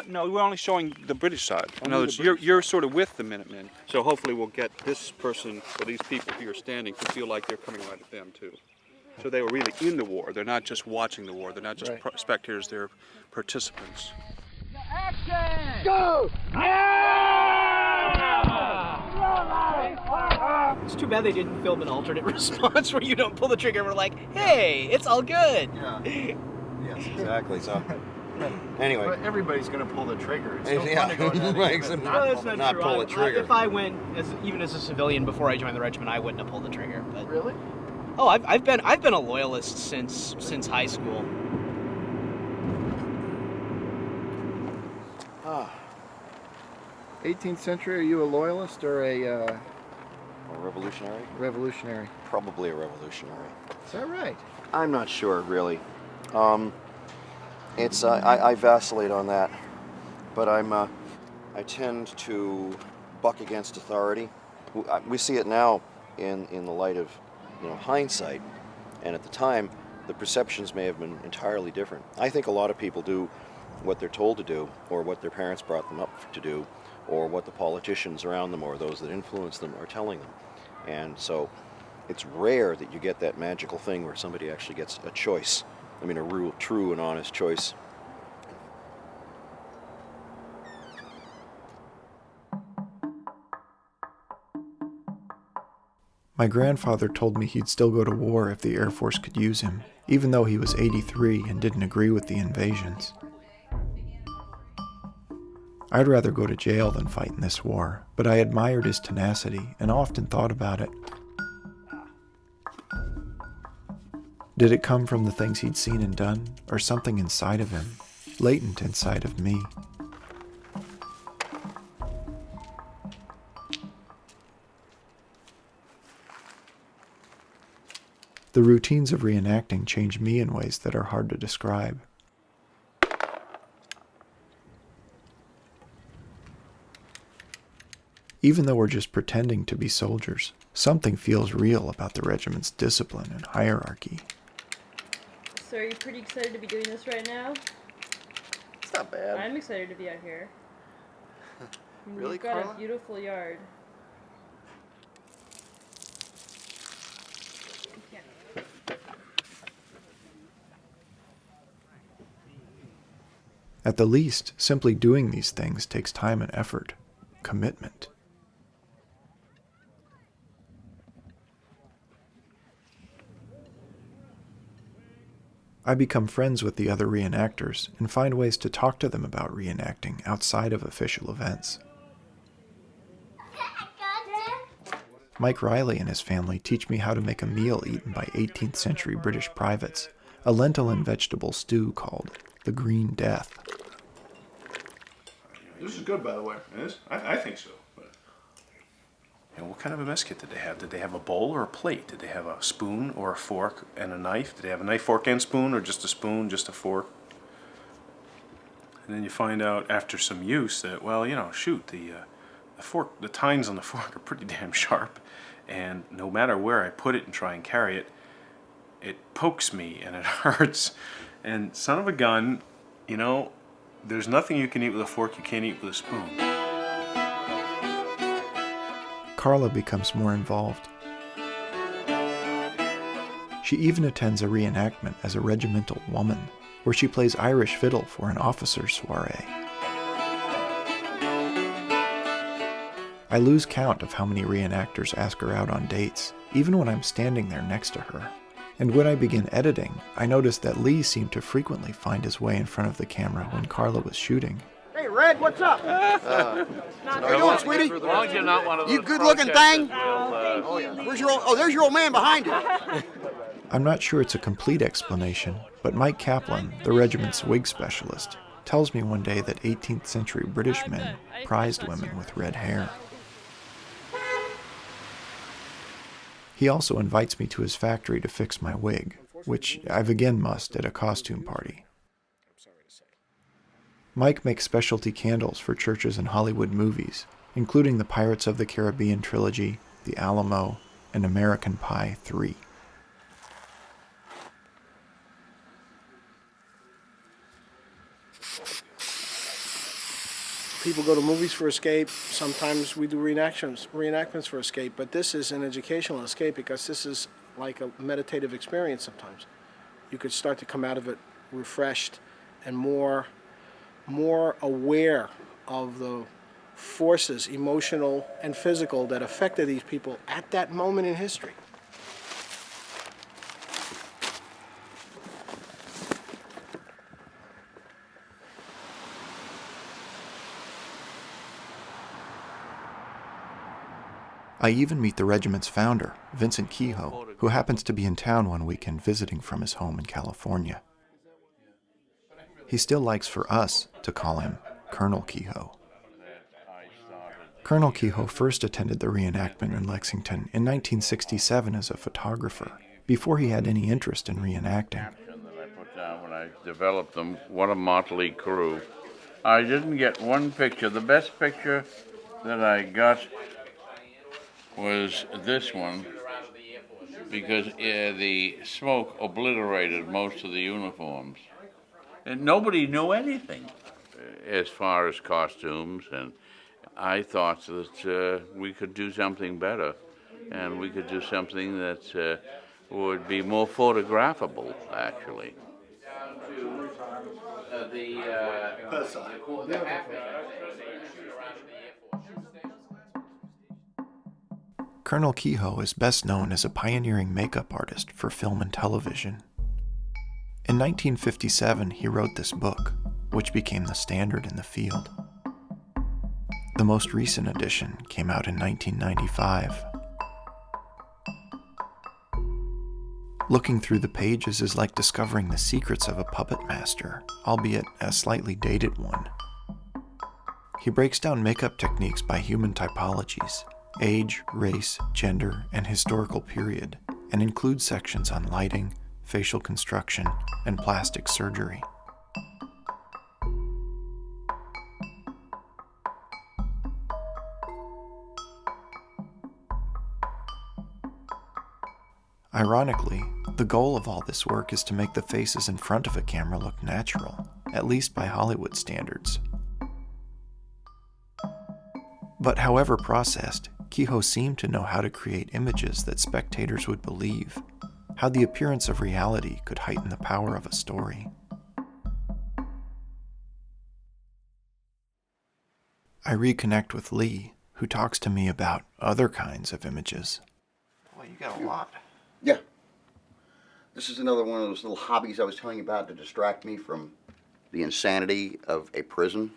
No, we're only showing the British side. In other words, you're sort of with the Minutemen, so hopefully we'll get this person, or these people who are standing, to feel like they're coming right at them too. So they were really in the war. They're not just watching the war. They're not just spectators. They're participants. Action! Go! It's too bad they didn't film an alternate response where you don't pull the trigger and we're like, hey, it's all good. Yeah. Yes, exactly. So, anyway. But everybody's going to pull the trigger. It's still Yeah. fun to go down there and not pull the trigger. If I went, even as a civilian before I joined the regiment, I wouldn't have pulled the trigger. But really? Oh, I've been a loyalist since high school. 18th century, are you a loyalist or a revolutionary? Revolutionary. Probably a revolutionary. Is that right? I'm not sure, really. It's I vacillate on that, but I tend to buck against authority. We see it now in the light of hindsight, and at the time, the perceptions may have been entirely different. I think a lot of people do what they're told to do, or what their parents brought them up to do, or what the politicians around them or those that influence them are telling them. And so it's rare that you get that magical thing where somebody actually gets a choice. I mean, a real, true and honest choice. My grandfather told me he'd still go to war if the Air Force could use him, even though he was 83 and didn't agree with the invasions. I'd rather go to jail than fight in this war, but I admired his tenacity and often thought about it. Did it come from the things he'd seen and done, or something inside of him, latent inside of me? The routines of reenacting change me in ways that are hard to describe. Even though we're just pretending to be soldiers, something feels real about the regiment's discipline and hierarchy. So are you pretty excited to be doing this right now? It's not bad. I'm excited to be out here. Really, You've got Carla? a beautiful yard. At the least, simply doing these things takes time and effort, commitment. I become friends with the other reenactors and find ways to talk to them about reenacting outside of official events. Mike Riley and his family teach me how to make a meal eaten by 18th century British privates, a lentil and vegetable stew called the Green Death. This is good, by the way. It is? I think so. But, what kind of a mess kit did they have? Did they have a bowl or a plate? Did they have a spoon or a fork and a knife? Did they have a knife, fork, and spoon, or just a spoon, just a fork? And then you find out after some use that, the fork, the tines on the fork are pretty damn sharp, and no matter where I put it and try and carry it, it pokes me and it hurts. And son of a gun, there's nothing you can eat with a fork you can't eat with a spoon. Carla becomes more involved. She even attends a reenactment as a regimental woman, where she plays Irish fiddle for an officer's soiree. I lose count of how many reenactors ask her out on dates, even when I'm standing there next to her. And when I begin editing, I noticed that Lee seemed to frequently find his way in front of the camera when Carla was shooting. Hey, Red, what's up? How you doing, sweetie? As long as you're not one of those You good-looking thing? protesters, Where's your there's your old man behind you. I'm not sure it's a complete explanation, but Mike Kaplan, the regiment's wig specialist, tells me one day that 18th century British men prized women with red hair. He also invites me to his factory to fix my wig, which I've again mussed at a costume party. Mike makes specialty candles for churches and Hollywood movies, including the Pirates of the Caribbean trilogy, The Alamo, and American Pie 3. People go to movies for escape. Sometimes we do reenactments for escape, but this is an educational escape because this is like a meditative experience sometimes. You could start to come out of it refreshed and more aware of the forces, emotional and physical, that affected these people at that moment in history. I even meet the regiment's founder, Vincent Kehoe, who happens to be in town one weekend visiting from his home in California. He still likes for us to call him Colonel Kehoe. Colonel Kehoe first attended the reenactment in Lexington in 1967 as a photographer, before he had any interest in reenacting. That I put down when I developed them, what a motley crew. I didn't get one picture. The best picture that I got was this one, because the smoke obliterated most of the uniforms. And nobody knew anything as far as costumes, and I thought that we could do something better, and we could do something that would be more photographable, actually. Colonel Kehoe is best known as a pioneering makeup artist for film and television. In 1957, he wrote this book, which became the standard in the field. The most recent edition came out in 1995. Looking through the pages is like discovering the secrets of a puppet master, albeit a slightly dated one. He breaks down makeup techniques by human typologies, age, race, gender, and historical period, and includes sections on lighting, facial construction, and plastic surgery. Ironically, the goal of all this work is to make the faces in front of a camera look natural, at least by Hollywood standards. But however processed, Kehoe seemed to know how to create images that spectators would believe, how the appearance of reality could heighten the power of a story. I reconnect with Lee, who talks to me about other kinds of images. Well, you got a lot. Yeah. This is another one of those little hobbies I was telling you about to distract me from the insanity of a prison.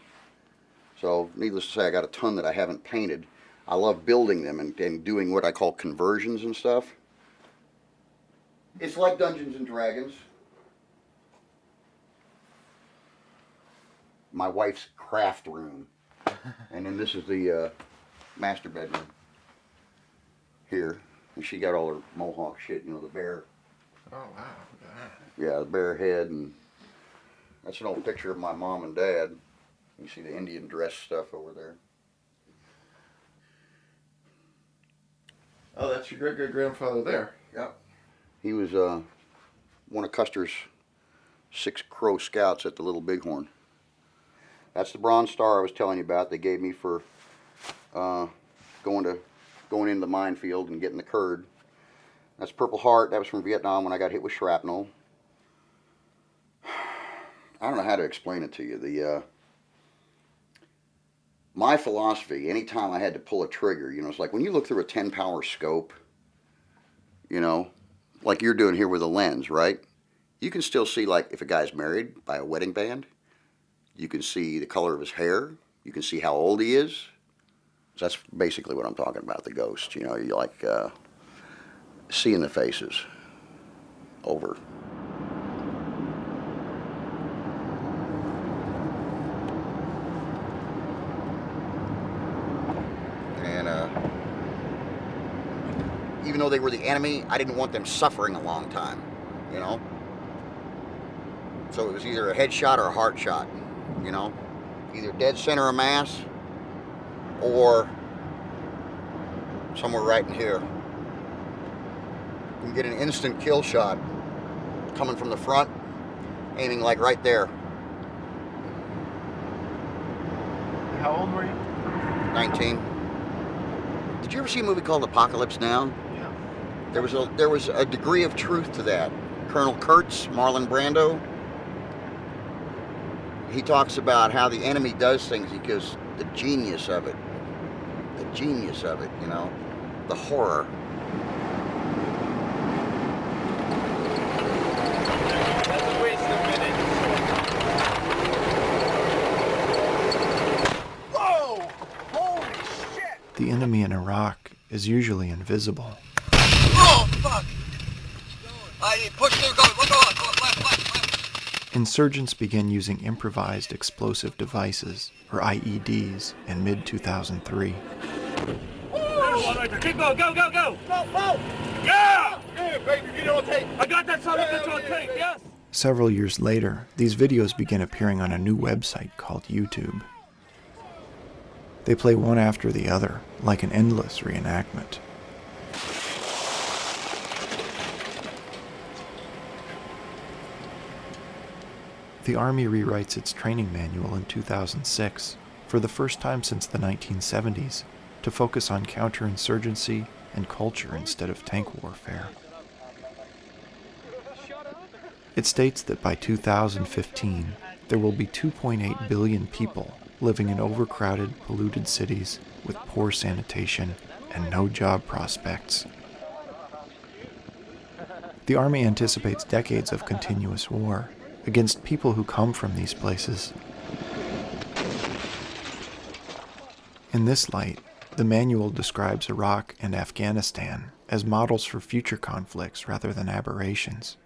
So, needless to say, I got a ton that I haven't painted. I love building them and doing what I call conversions and stuff. It's like Dungeons and Dragons. My wife's craft room. And then this is the master bedroom here. And she got all her mohawk shit, you know, the bear. Oh, wow. Yeah, the bear head. And that's an old picture of my mom and dad. You see the Indian dress stuff over there. Oh, that's your great-great-grandfather there. Yep. He was one of Custer's 6 Crow Scouts at the Little Bighorn. That's the Bronze Star I was telling you about. They gave me for going into the minefield and getting the curd. That's Purple Heart. That was from Vietnam when I got hit with shrapnel. I don't know how to explain it to you. My philosophy, anytime I had to pull a trigger, you know, it's like when you look through a 10-power scope, you know, like you're doing here with a lens, right? You can still see, like, if a guy's married by a wedding band. You can see the color of his hair. You can see how old he is. So that's basically what I'm talking about, the ghost. You know, you like seeing the faces over. And even though they were the enemy, I didn't want them suffering a long time, you know? So it was either a headshot or a heart shot, you know? Either dead center of mass or somewhere right in here. You can get an instant kill shot coming from the front, aiming like right there. How old were you? 19. Did you ever see a movie called Apocalypse Now? Yeah. There was a degree of truth to that. Colonel Kurtz, Marlon Brando, he talks about how the enemy does things because the genius of it, you know, the horror. That's a waste of minutes. Whoa! Holy shit! The enemy in Iraq is usually invisible. Oh, fuck! I push through, go left. Insurgents began using improvised explosive devices, or IEDs, in mid-2003. Keep going, go! Go! Yeah! Yeah, baby, get on tape. I got that son of a bitch on tape, yes! Several years later, these videos began appearing on a new website called YouTube. They play one after the other, like an endless reenactment. The Army rewrites its training manual in 2006, for the first time since the 1970s, to focus on counterinsurgency and culture instead of tank warfare. It states that by 2015, there will be 2.8 billion people living in overcrowded, polluted cities with poor sanitation and no job prospects. The Army anticipates decades of continuous war against people who come from these places. In this light, the manual describes Iraq and Afghanistan as models for future conflicts rather than aberrations.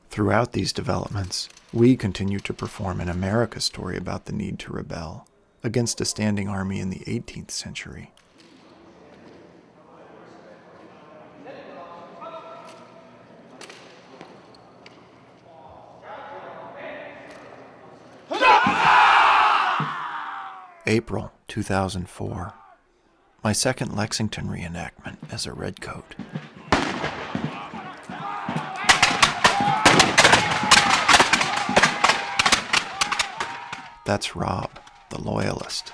Throughout these developments, we continue to perform an America story about the need to rebel against a standing army in the 18th century. April 2004. My second Lexington reenactment as a Redcoat. That's Rob, the loyalist.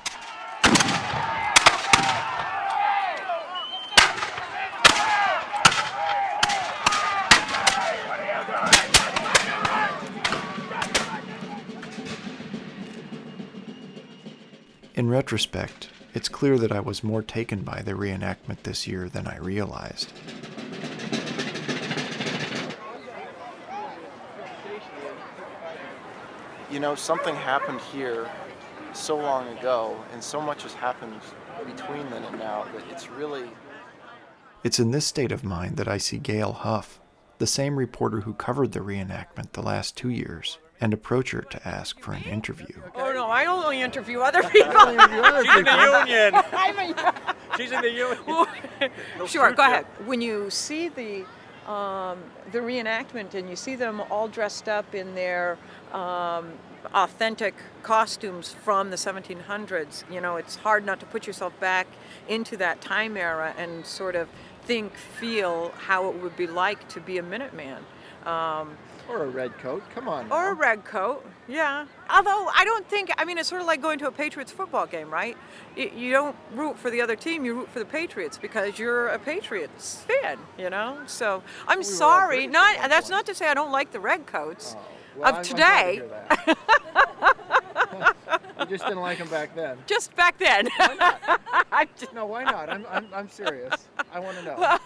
In retrospect, it's clear that I was more taken by the reenactment this year than I realized. You know, something happened here so long ago, and so much has happened between then and now that it's really... It's in this state of mind that I see Gail Huff, the same reporter who covered the reenactment the last 2 years, and approach her to ask for an interview. Oh no, I only interview other people. She's in the union. She's in the union. Sure, go ahead. When you see the reenactment and you see them all dressed up in their authentic costumes from the 1700s, you know, it's hard not to put yourself back into that time era and sort of feel how it would be like to be a Minuteman. Or a Redcoat, come on now. Or a Redcoat, yeah. Although, I don't think, I mean, it's sort of like going to a Patriots football game, right? You don't root for the other team, you root for the Patriots because you're a Patriots fan, you know? So, I'm sorry, that's not to say I don't like the Redcoats of today. You just didn't like them back then. Just back then. Why not? No, why not? I'm serious. I want to know.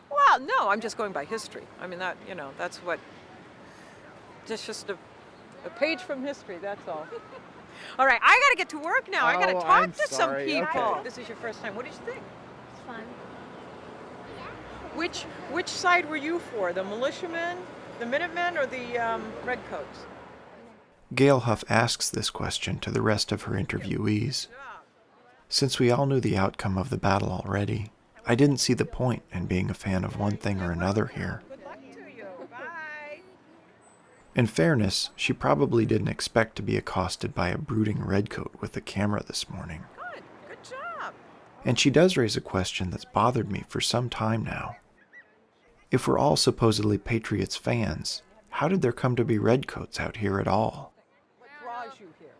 Well, no, I'm just going by history. I mean, that, you know, that's what, just a page from history, that's all. All right, I got to get to work now. I got to talk to some people. Okay. This is your first time. What did you think? It's fun. Which side were you for? The militiamen, the Minutemen, or the Redcoats? Gail Huff asks this question to the rest of her interviewees. Since we all knew the outcome of the battle already, I didn't see the point in being a fan of one thing or another here. In fairness, she probably didn't expect to be accosted by a brooding redcoat with a camera this morning. Good job. And she does raise a question that's bothered me for some time now. If we're all supposedly Patriots fans, how did there come to be redcoats out here at all? What draws you here?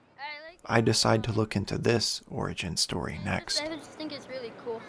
I decide to look into this origin story next. I just think it's really cool.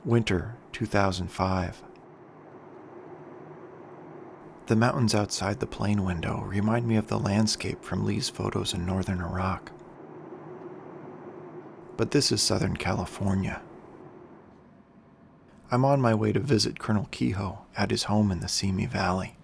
Winter 2005. The mountains outside the plane window remind me of the landscape from Lee's photos in northern Iraq. But this is Southern California. I'm on my way to visit Colonel Kehoe at his home in the Simi Valley.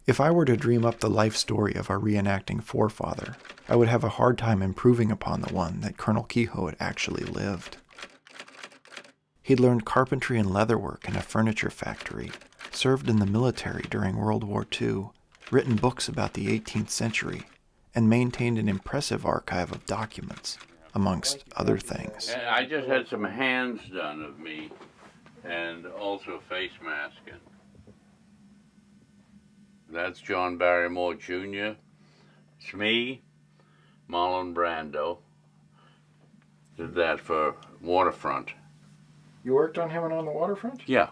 If I were to dream up the life story of our reenacting forefather, I would have a hard time improving upon the one that Colonel Kehoe had actually lived. He'd learned carpentry and leatherwork in a furniture factory, served in the military during World War II, written books about the 18th century, and maintained an impressive archive of documents, amongst other things. I just had some hands done of me, and also face masking. That's John Barrymore Jr. It's me, Marlon Brando. Did that for Waterfront. You worked on him and on the Waterfront? Yeah.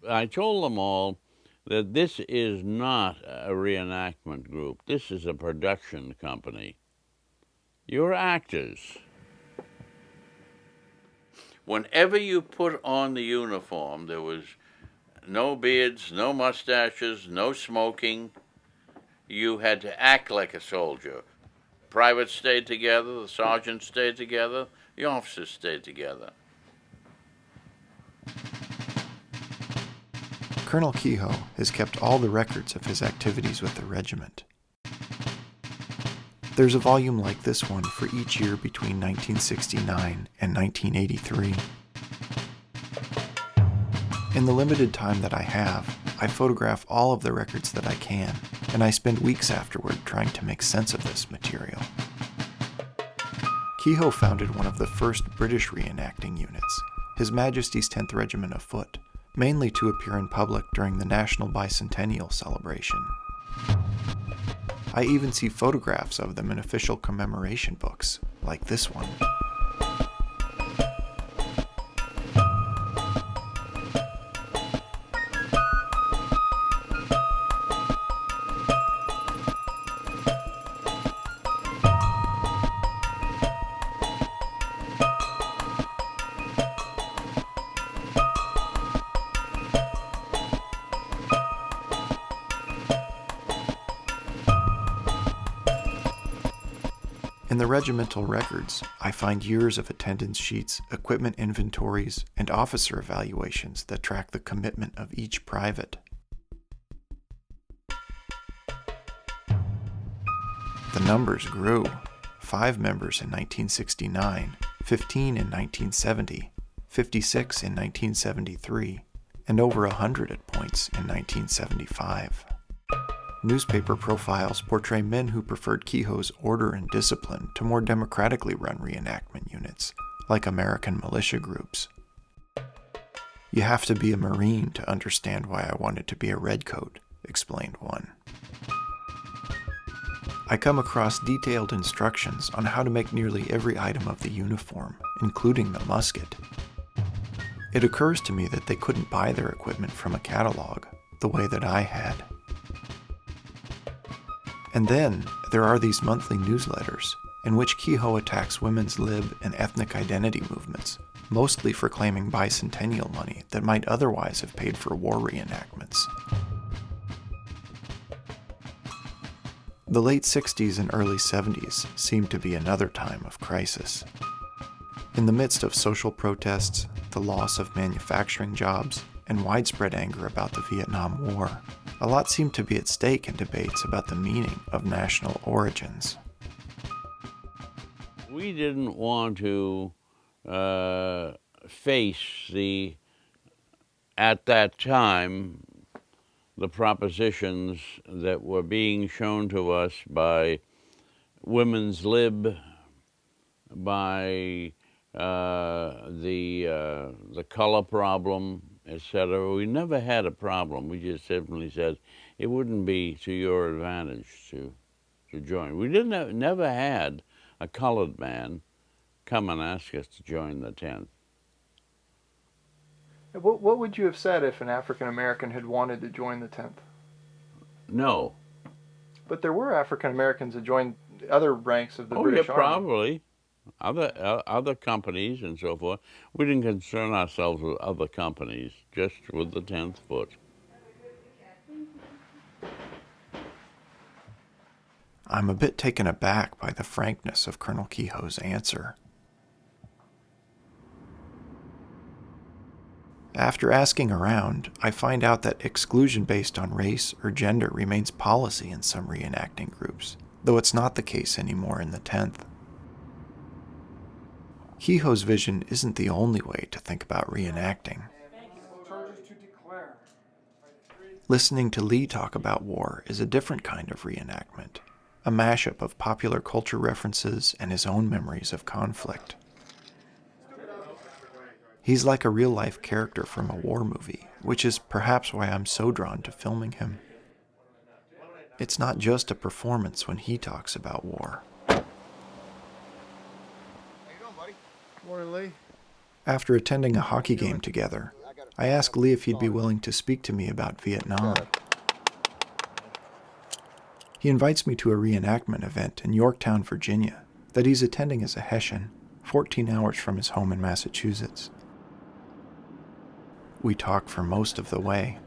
I told them all that this is not a reenactment group. This is a production company. You're actors. Whenever you put on the uniform, there was no beards, no mustaches, no smoking. You had to act like a soldier. Privates stayed together, the sergeants stayed together, the officers stayed together. Colonel Kehoe has kept all the records of his activities with the regiment. There's a volume like this one for each year between 1969 and 1983. In the limited time that I have, I photograph all of the records that I can, and I spend weeks afterward trying to make sense of this material. Kehoe founded one of the first British reenacting units, His Majesty's 10th Regiment of Foot, mainly to appear in public during the National Bicentennial celebration. I even see photographs of them in official commemoration books, like this one. In the regimental records, I find years of attendance sheets, equipment inventories, and officer evaluations that track the commitment of each private. The numbers grew. 5 members in 1969, 15 in 1970, 56 in 1973, and over 100 at points in 1975. Newspaper profiles portray men who preferred Kehoe's order and discipline to more democratically run reenactment units, like American militia groups. "You have to be a Marine to understand why I wanted to be a Redcoat," explained one. I come across detailed instructions on how to make nearly every item of the uniform, including the musket. It occurs to me that they couldn't buy their equipment from a catalog, the way that I had. And then there are these monthly newsletters, in which Kehoe attacks women's lib and ethnic identity movements, mostly for claiming bicentennial money that might otherwise have paid for war reenactments. The late 60s and early 70s seemed to be another time of crisis. In the midst of social protests, the loss of manufacturing jobs, and widespread anger about the Vietnam War, a lot seemed to be at stake in debates about the meaning of national origins. We didn't want to face at that time, the propositions that were being shown to us by women's lib, by the color problem, etc. We never had a problem. We just simply said it wouldn't be to your advantage to join. We never had a colored man come and ask us to join the 10th. What would you have said if an African American had wanted to join the 10th? No. But there were African Americans that joined other ranks of the British Army. Probably. Other companies and so forth. We didn't concern ourselves with other companies, just with the 10th Foot. I'm a bit taken aback by the frankness of Colonel Kehoe's answer. After asking around, I find out that exclusion based on race or gender remains policy in some reenacting groups, though it's not the case anymore in the 10th. Kehoe's vision isn't the only way to think about reenacting. Listening to Lee talk about war is a different kind of reenactment, a mashup of popular culture references and his own memories of conflict. He's like a real-life character from a war movie, which is perhaps why I'm so drawn to filming him. It's not just a performance when he talks about war. Morning, Lee. After attending a hockey game together, I asked Lee if he'd be willing to speak to me about Vietnam. He invites me to a reenactment event in Yorktown, Virginia, that he's attending as a Hessian, 14 hours from his home in Massachusetts. We talk for most of the way.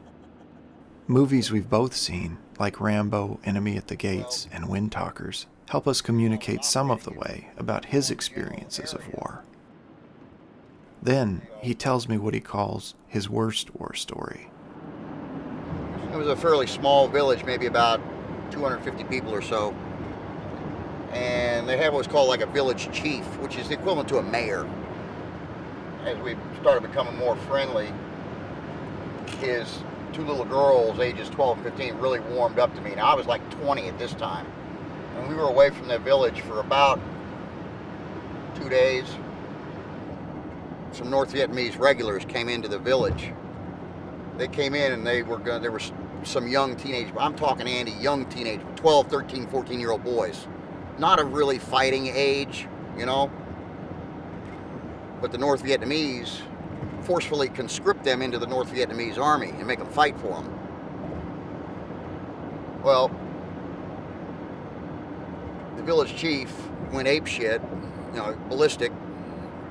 Movies we've both seen, like Rambo, Enemy at the Gates, and Wind Talkers, help us communicate some of the way about his experiences of war. Then, he tells me what he calls his worst war story. It was a fairly small village, maybe about 250 people or so. And they had what's called like a village chief, which is the equivalent to a mayor. As we started becoming more friendly, his two little girls, ages 12 and 15, really warmed up to me. Now, I was like 20 at this time. And we were away from that village for about 2 days. Some North Vietnamese regulars came into the village. They came in and there were some young teenage, I'm talking Andy, young teenage, 12, 13, 14-year-old boys. Not of really fighting age, you know. But the North Vietnamese forcefully conscript them into the North Vietnamese army and make them fight for them. Well, the village chief went apeshit, you know, ballistic.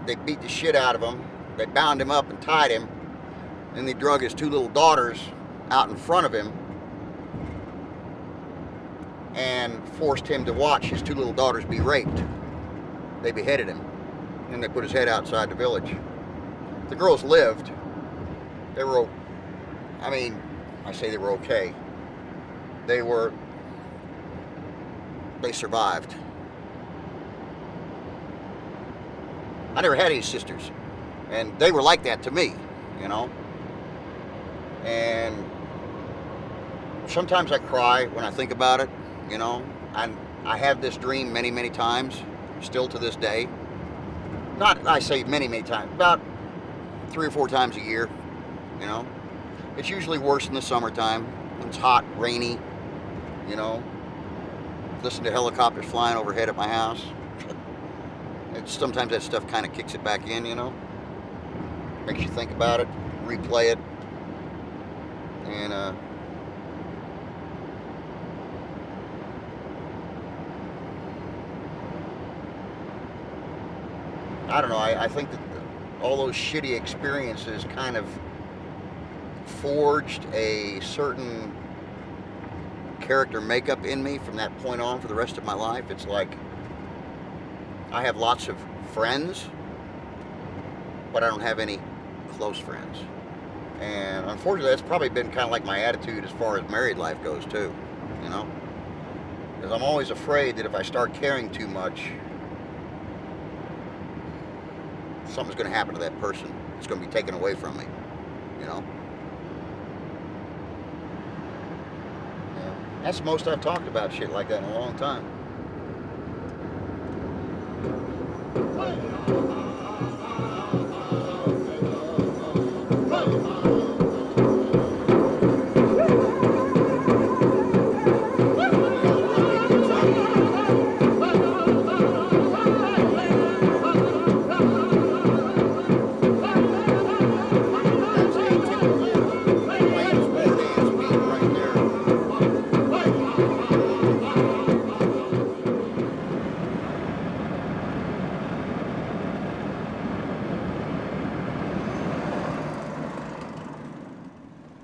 They beat the shit out of him. They bound him up and tied him. Then they drug his two little daughters out in front of him and forced him to watch his two little daughters be raped. They beheaded him. And they put his head outside the village. The girls lived. They were, I say they were okay. They survived. I never had any sisters, and they were like that to me, you know. And sometimes I cry when I think about it, you know. And I have this dream many, many times, still to this day. Not, I say many, many times, about 3 or 4 times a year, you know. It's usually worse in the summertime, when it's hot, rainy, you know. Listen to helicopters flying overhead at my house. Sometimes that stuff kind of kicks it back in, you know. Makes you think about it, replay it, and I don't know, I think that all those shitty experiences kind of forged a certain character makeup in me from that point on for the rest of my life. It's like I have lots of friends, but I don't have any close friends. And unfortunately, that's probably been kind of like my attitude as far as married life goes too, you know? Because I'm always afraid that if I start caring too much, something's going to happen to that person. It's going to be taken away from me, you know? Yeah. That's the most I've talked about shit like that in a long time.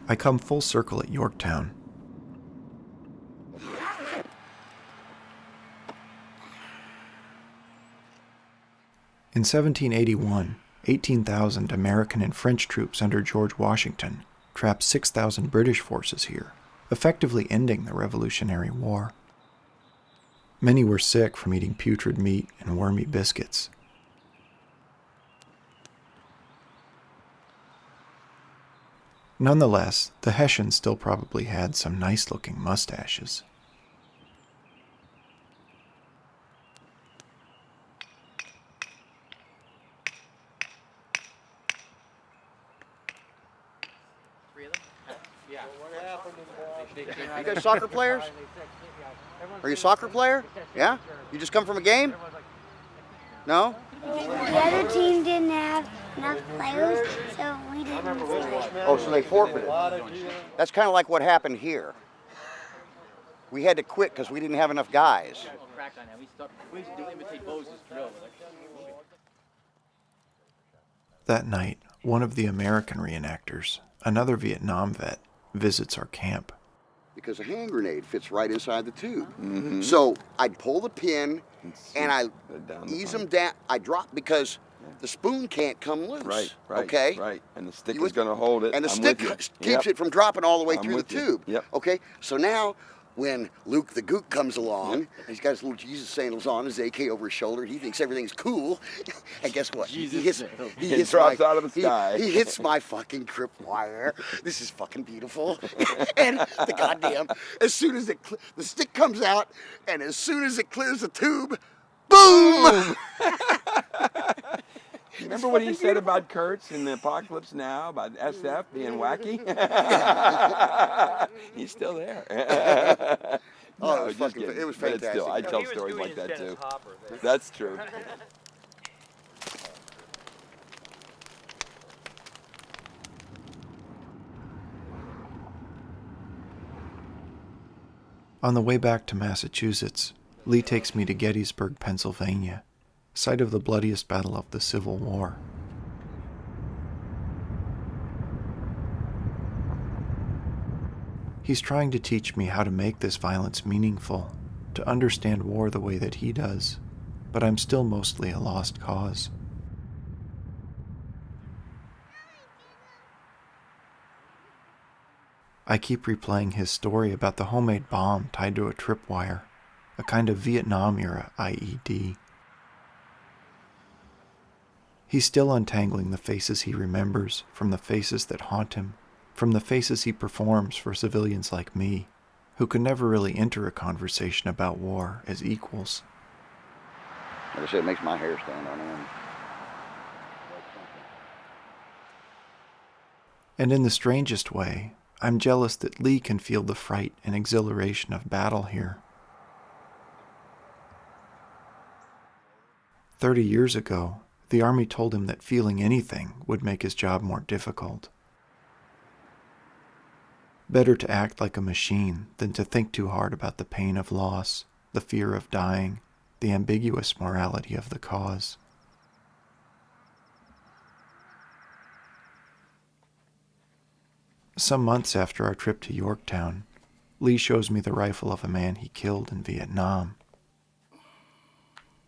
I come full circle at Yorktown. In 1781, 18,000 American and French troops under George Washington trapped 6,000 British forces here, effectively ending the Revolutionary War. Many were sick from eating putrid meat and wormy biscuits. Nonetheless, the Hessians still probably had some nice-looking mustaches. You guys soccer players? Are you a soccer player? Yeah? You just come from a game? No? The other team didn't have enough players, so we didn't play. Oh, so they forfeited. That's kind of like what happened here. We had to quit because we didn't have enough guys. That night, one of the American reenactors, another Vietnam vet, visits our camp. Because a hand grenade fits right inside the tube. Mm-hmm. So I'd pull the pin and I ease them down. I drop because the spoon can't come loose. Right. Okay? Right. And the stick is going to hold it. And the stick keeps it from dropping all the way through the tube. Yep. Okay? So now, when Luke the Gook comes along, he's got his little Jesus sandals on, his AK over his shoulder, he thinks everything's cool. And guess what? He drops out of the sky. He hits my fucking tripwire. This is fucking beautiful. And the goddamn, as soon as the stick comes out, and as soon as it clears the tube, boom! Remember what he said about Kurtz in the Apocalypse Now, about SF being wacky? He's still there. No, it was fantastic. But still, I tell stories like that too. That's true. On the way back to Massachusetts, Lee takes me to Gettysburg, Pennsylvania, site of the bloodiest battle of the Civil War. He's trying to teach me how to make this violence meaningful, to understand war the way that he does, but I'm still mostly a lost cause. I keep replaying his story about the homemade bomb tied to a tripwire, a kind of Vietnam-era IED. He's still untangling the faces he remembers from the faces that haunt him, from the faces he performs for civilians like me, who could never really enter a conversation about war as equals. Like I said, it makes my hair stand on end. And in the strangest way, I'm jealous that Lee can feel the fright and exhilaration of battle here. 30 years ago, The Army told him that feeling anything would make his job more difficult. Better to act like a machine than to think too hard about the pain of loss, the fear of dying, the ambiguous morality of the cause. Some months after our trip to Yorktown, Lee shows me the rifle of a man he killed in Vietnam.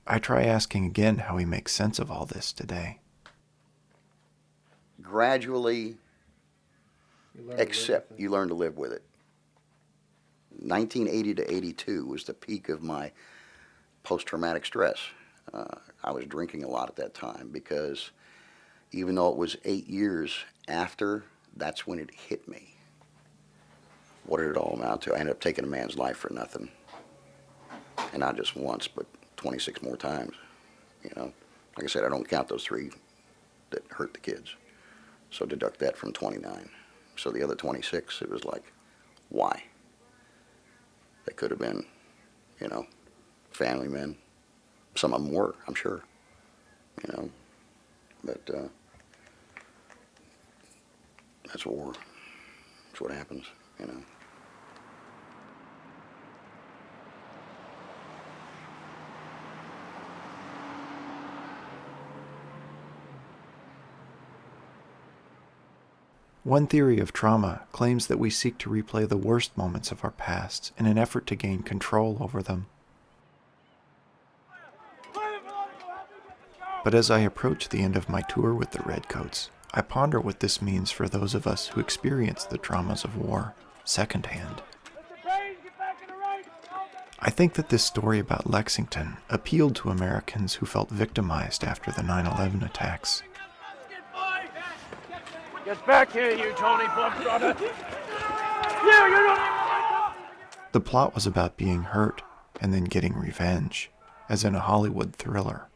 I try asking again how he makes sense of all this today. Gradually, you learn to live with it. 1980 to 82 was the peak of my post-traumatic stress. I was drinking a lot at that time because even though it was 8 years after, that's when it hit me. What did it all amount to? I ended up taking a man's life for nothing. And not just once, but 26 more times. You know, like I said, I don't count those 3 that hurt the kids. So deduct that from 29. So the other 26, it was like, why? They could have been, you know, family men. Some of them were, I'm sure. You know, but that's war. That's what happens, you know. One theory of trauma claims that we seek to replay the worst moments of our past in an effort to gain control over them. But as I approach the end of my tour with the Redcoats, I ponder what this means for those of us who experience the traumas of war secondhand. I think that this story about Lexington appealed to Americans who felt victimized after the 9/11 attacks. Get back here, you Tony Plumbrother! You don't... The plot was about being hurt and then getting revenge, as in a Hollywood thriller.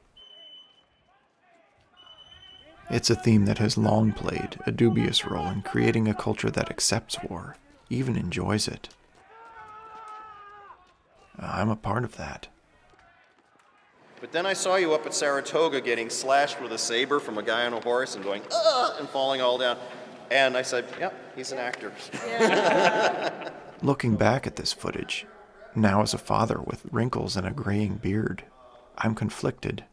It's a theme that has long played a dubious role in creating a culture that accepts war, even enjoys it. I'm a part of that. But then I saw you up at Saratoga getting slashed with a saber from a guy on a horse and going, "Ugh," and falling all down. And I said, yep, he's an actor. Yeah. Looking back at this footage, now as a father with wrinkles and a graying beard, I'm conflicted.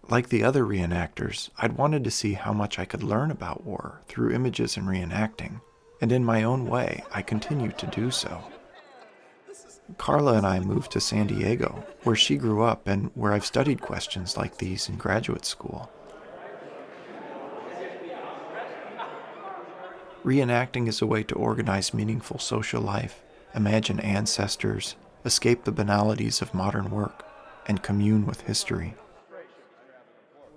Like the other reenactors, I'd wanted to see how much I could learn about war through images and reenacting, and in my own way, I continue to do so. Carla and I moved to San Diego, where she grew up and where I've studied questions like these in graduate school. Reenacting is a way to organize meaningful social life, imagine ancestors, escape the banalities of modern work, and commune with history.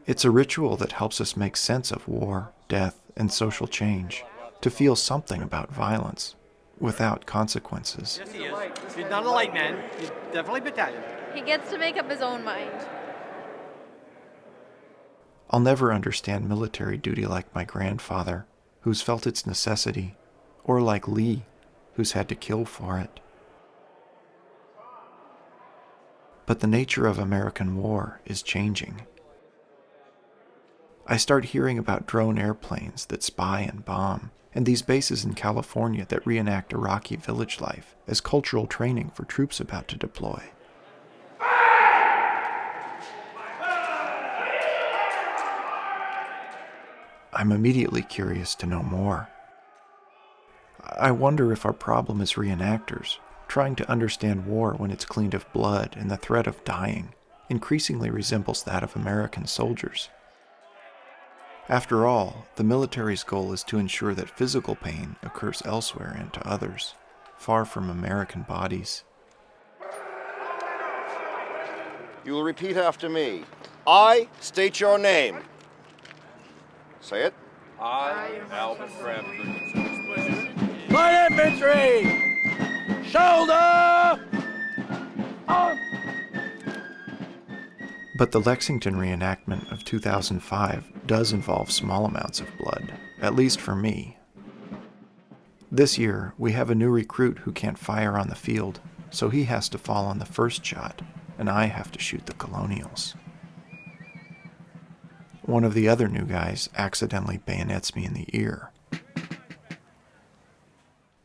It's a ritual that helps us make sense of war, death, and social change, to feel something about violence, without consequences. Yes, he is. He's not a light man. He's definitely battalion. He gets to make up his own mind. I'll never understand military duty like my grandfather, who's felt its necessity, or like Lee, who's had to kill for it. But the nature of American war is changing. I start hearing about drone airplanes that spy and bomb, and these bases in California that reenact Iraqi village life as cultural training for troops about to deploy. I'm immediately curious to know more. I wonder if our problem as reenactors, trying to understand war when it's cleaned of blood and the threat of dying, increasingly resembles that of American soldiers. After all, the military's goal is to ensure that physical pain occurs elsewhere and to others, far from American bodies. You will repeat after me. I state your name. Say it. I, Albert Bradford. Light infantry! Shoulder! On! But the Lexington reenactment of 2005 does involve small amounts of blood, at least for me. This year, we have a new recruit who can't fire on the field, so he has to fall on the first shot, and I have to shoot the colonials. One of the other new guys accidentally bayonets me in the ear.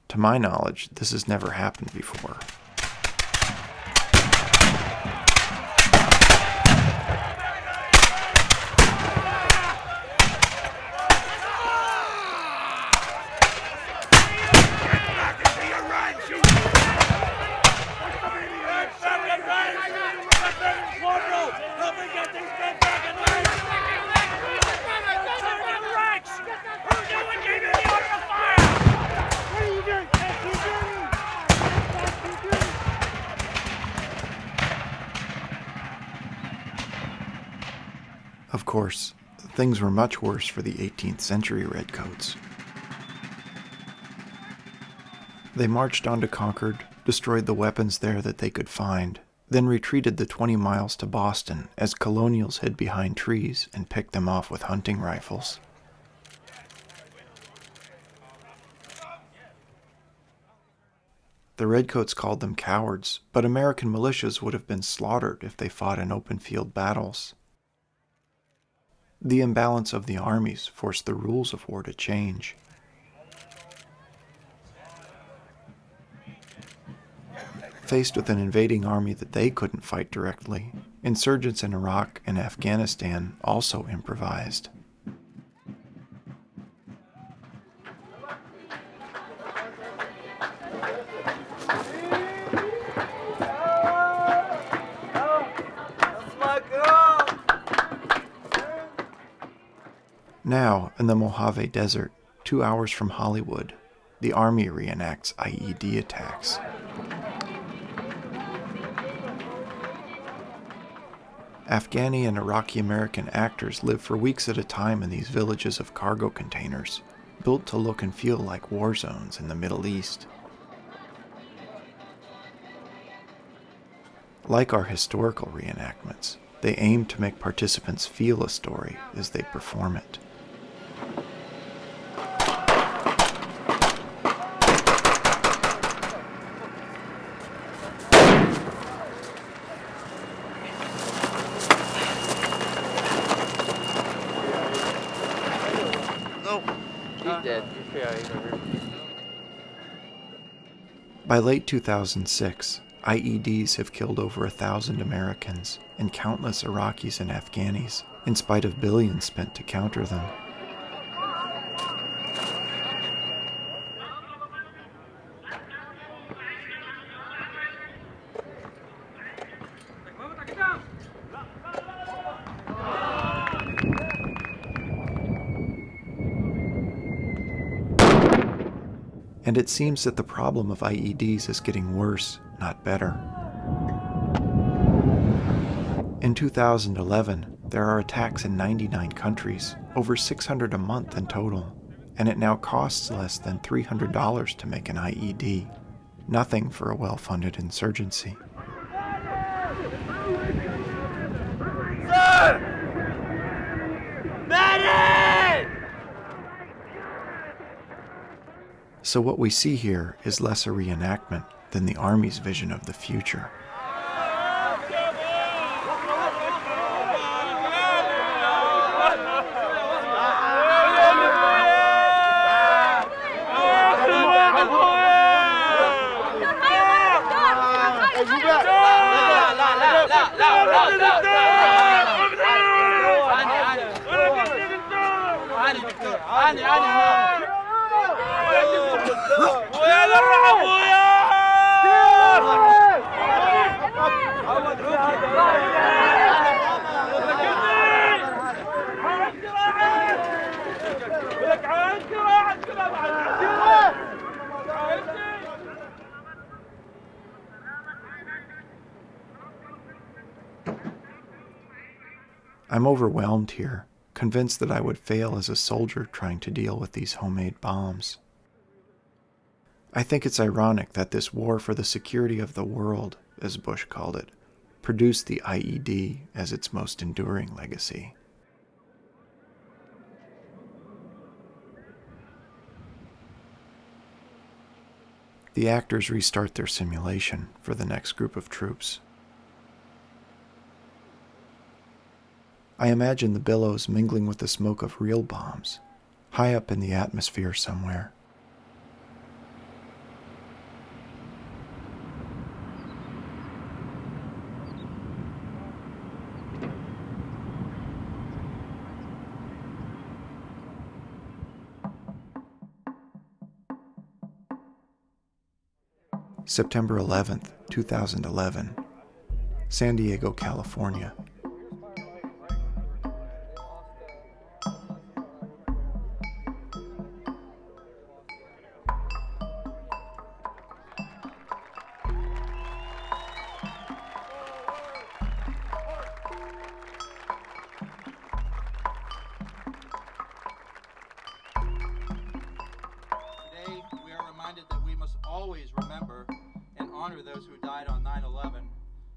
To my knowledge, this has never happened before. Of course, things were much worse for the 18th century Redcoats. They marched onto Concord, destroyed the weapons there that they could find, then retreated the 20 miles to Boston as colonials hid behind trees and picked them off with hunting rifles. The Redcoats called them cowards, but American militias would have been slaughtered if they fought in open field battles. The imbalance of the armies forced the rules of war to change. Faced with an invading army that they couldn't fight directly, insurgents in Iraq and Afghanistan also improvised. Now, in the Mojave Desert, 2 hours from Hollywood, the Army reenacts IED attacks. Afghani and Iraqi American actors live for weeks at a time in these villages of cargo containers, built to look and feel like war zones in the Middle East. Like our historical reenactments, they aim to make participants feel a story as they perform it. By late 2006, IEDs have killed over 1,000 Americans and countless Iraqis and Afghanis, in spite of billions spent to counter them. And it seems that the problem of IEDs is getting worse, not better. In 2011, there are attacks in 99 countries, over 600 a month in total, and it now costs less than $300 to make an IED. Nothing for a well-funded insurgency. Sir! Medic! So what we see here is less a reenactment than the Army's vision of the future. I'm overwhelmed here, convinced that I would fail as a soldier trying to deal with these homemade bombs. I think it's ironic that this war for the security of the world, as Bush called it, produced the IED as its most enduring legacy. The actors restart their simulation for the next group of troops. I imagine the billows mingling with the smoke of real bombs, high up in the atmosphere somewhere. September 11th, 2011, San Diego, California. Today, we are reminded that we must always remember and honor those who died on 9/11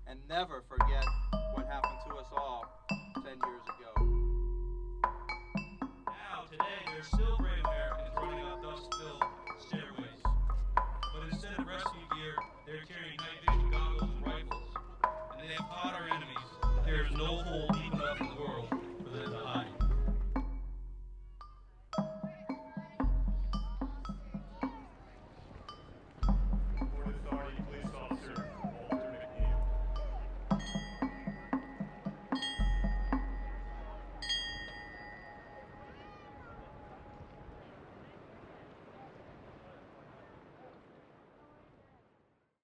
and never forget what happened to us all 10 years ago. Now, today, there's still brave Americans running up dust-filled stairways. But instead of rescue gear, they're carrying night vision goggles and rifles. And they have taught our enemies that there is no hole deep enough in the world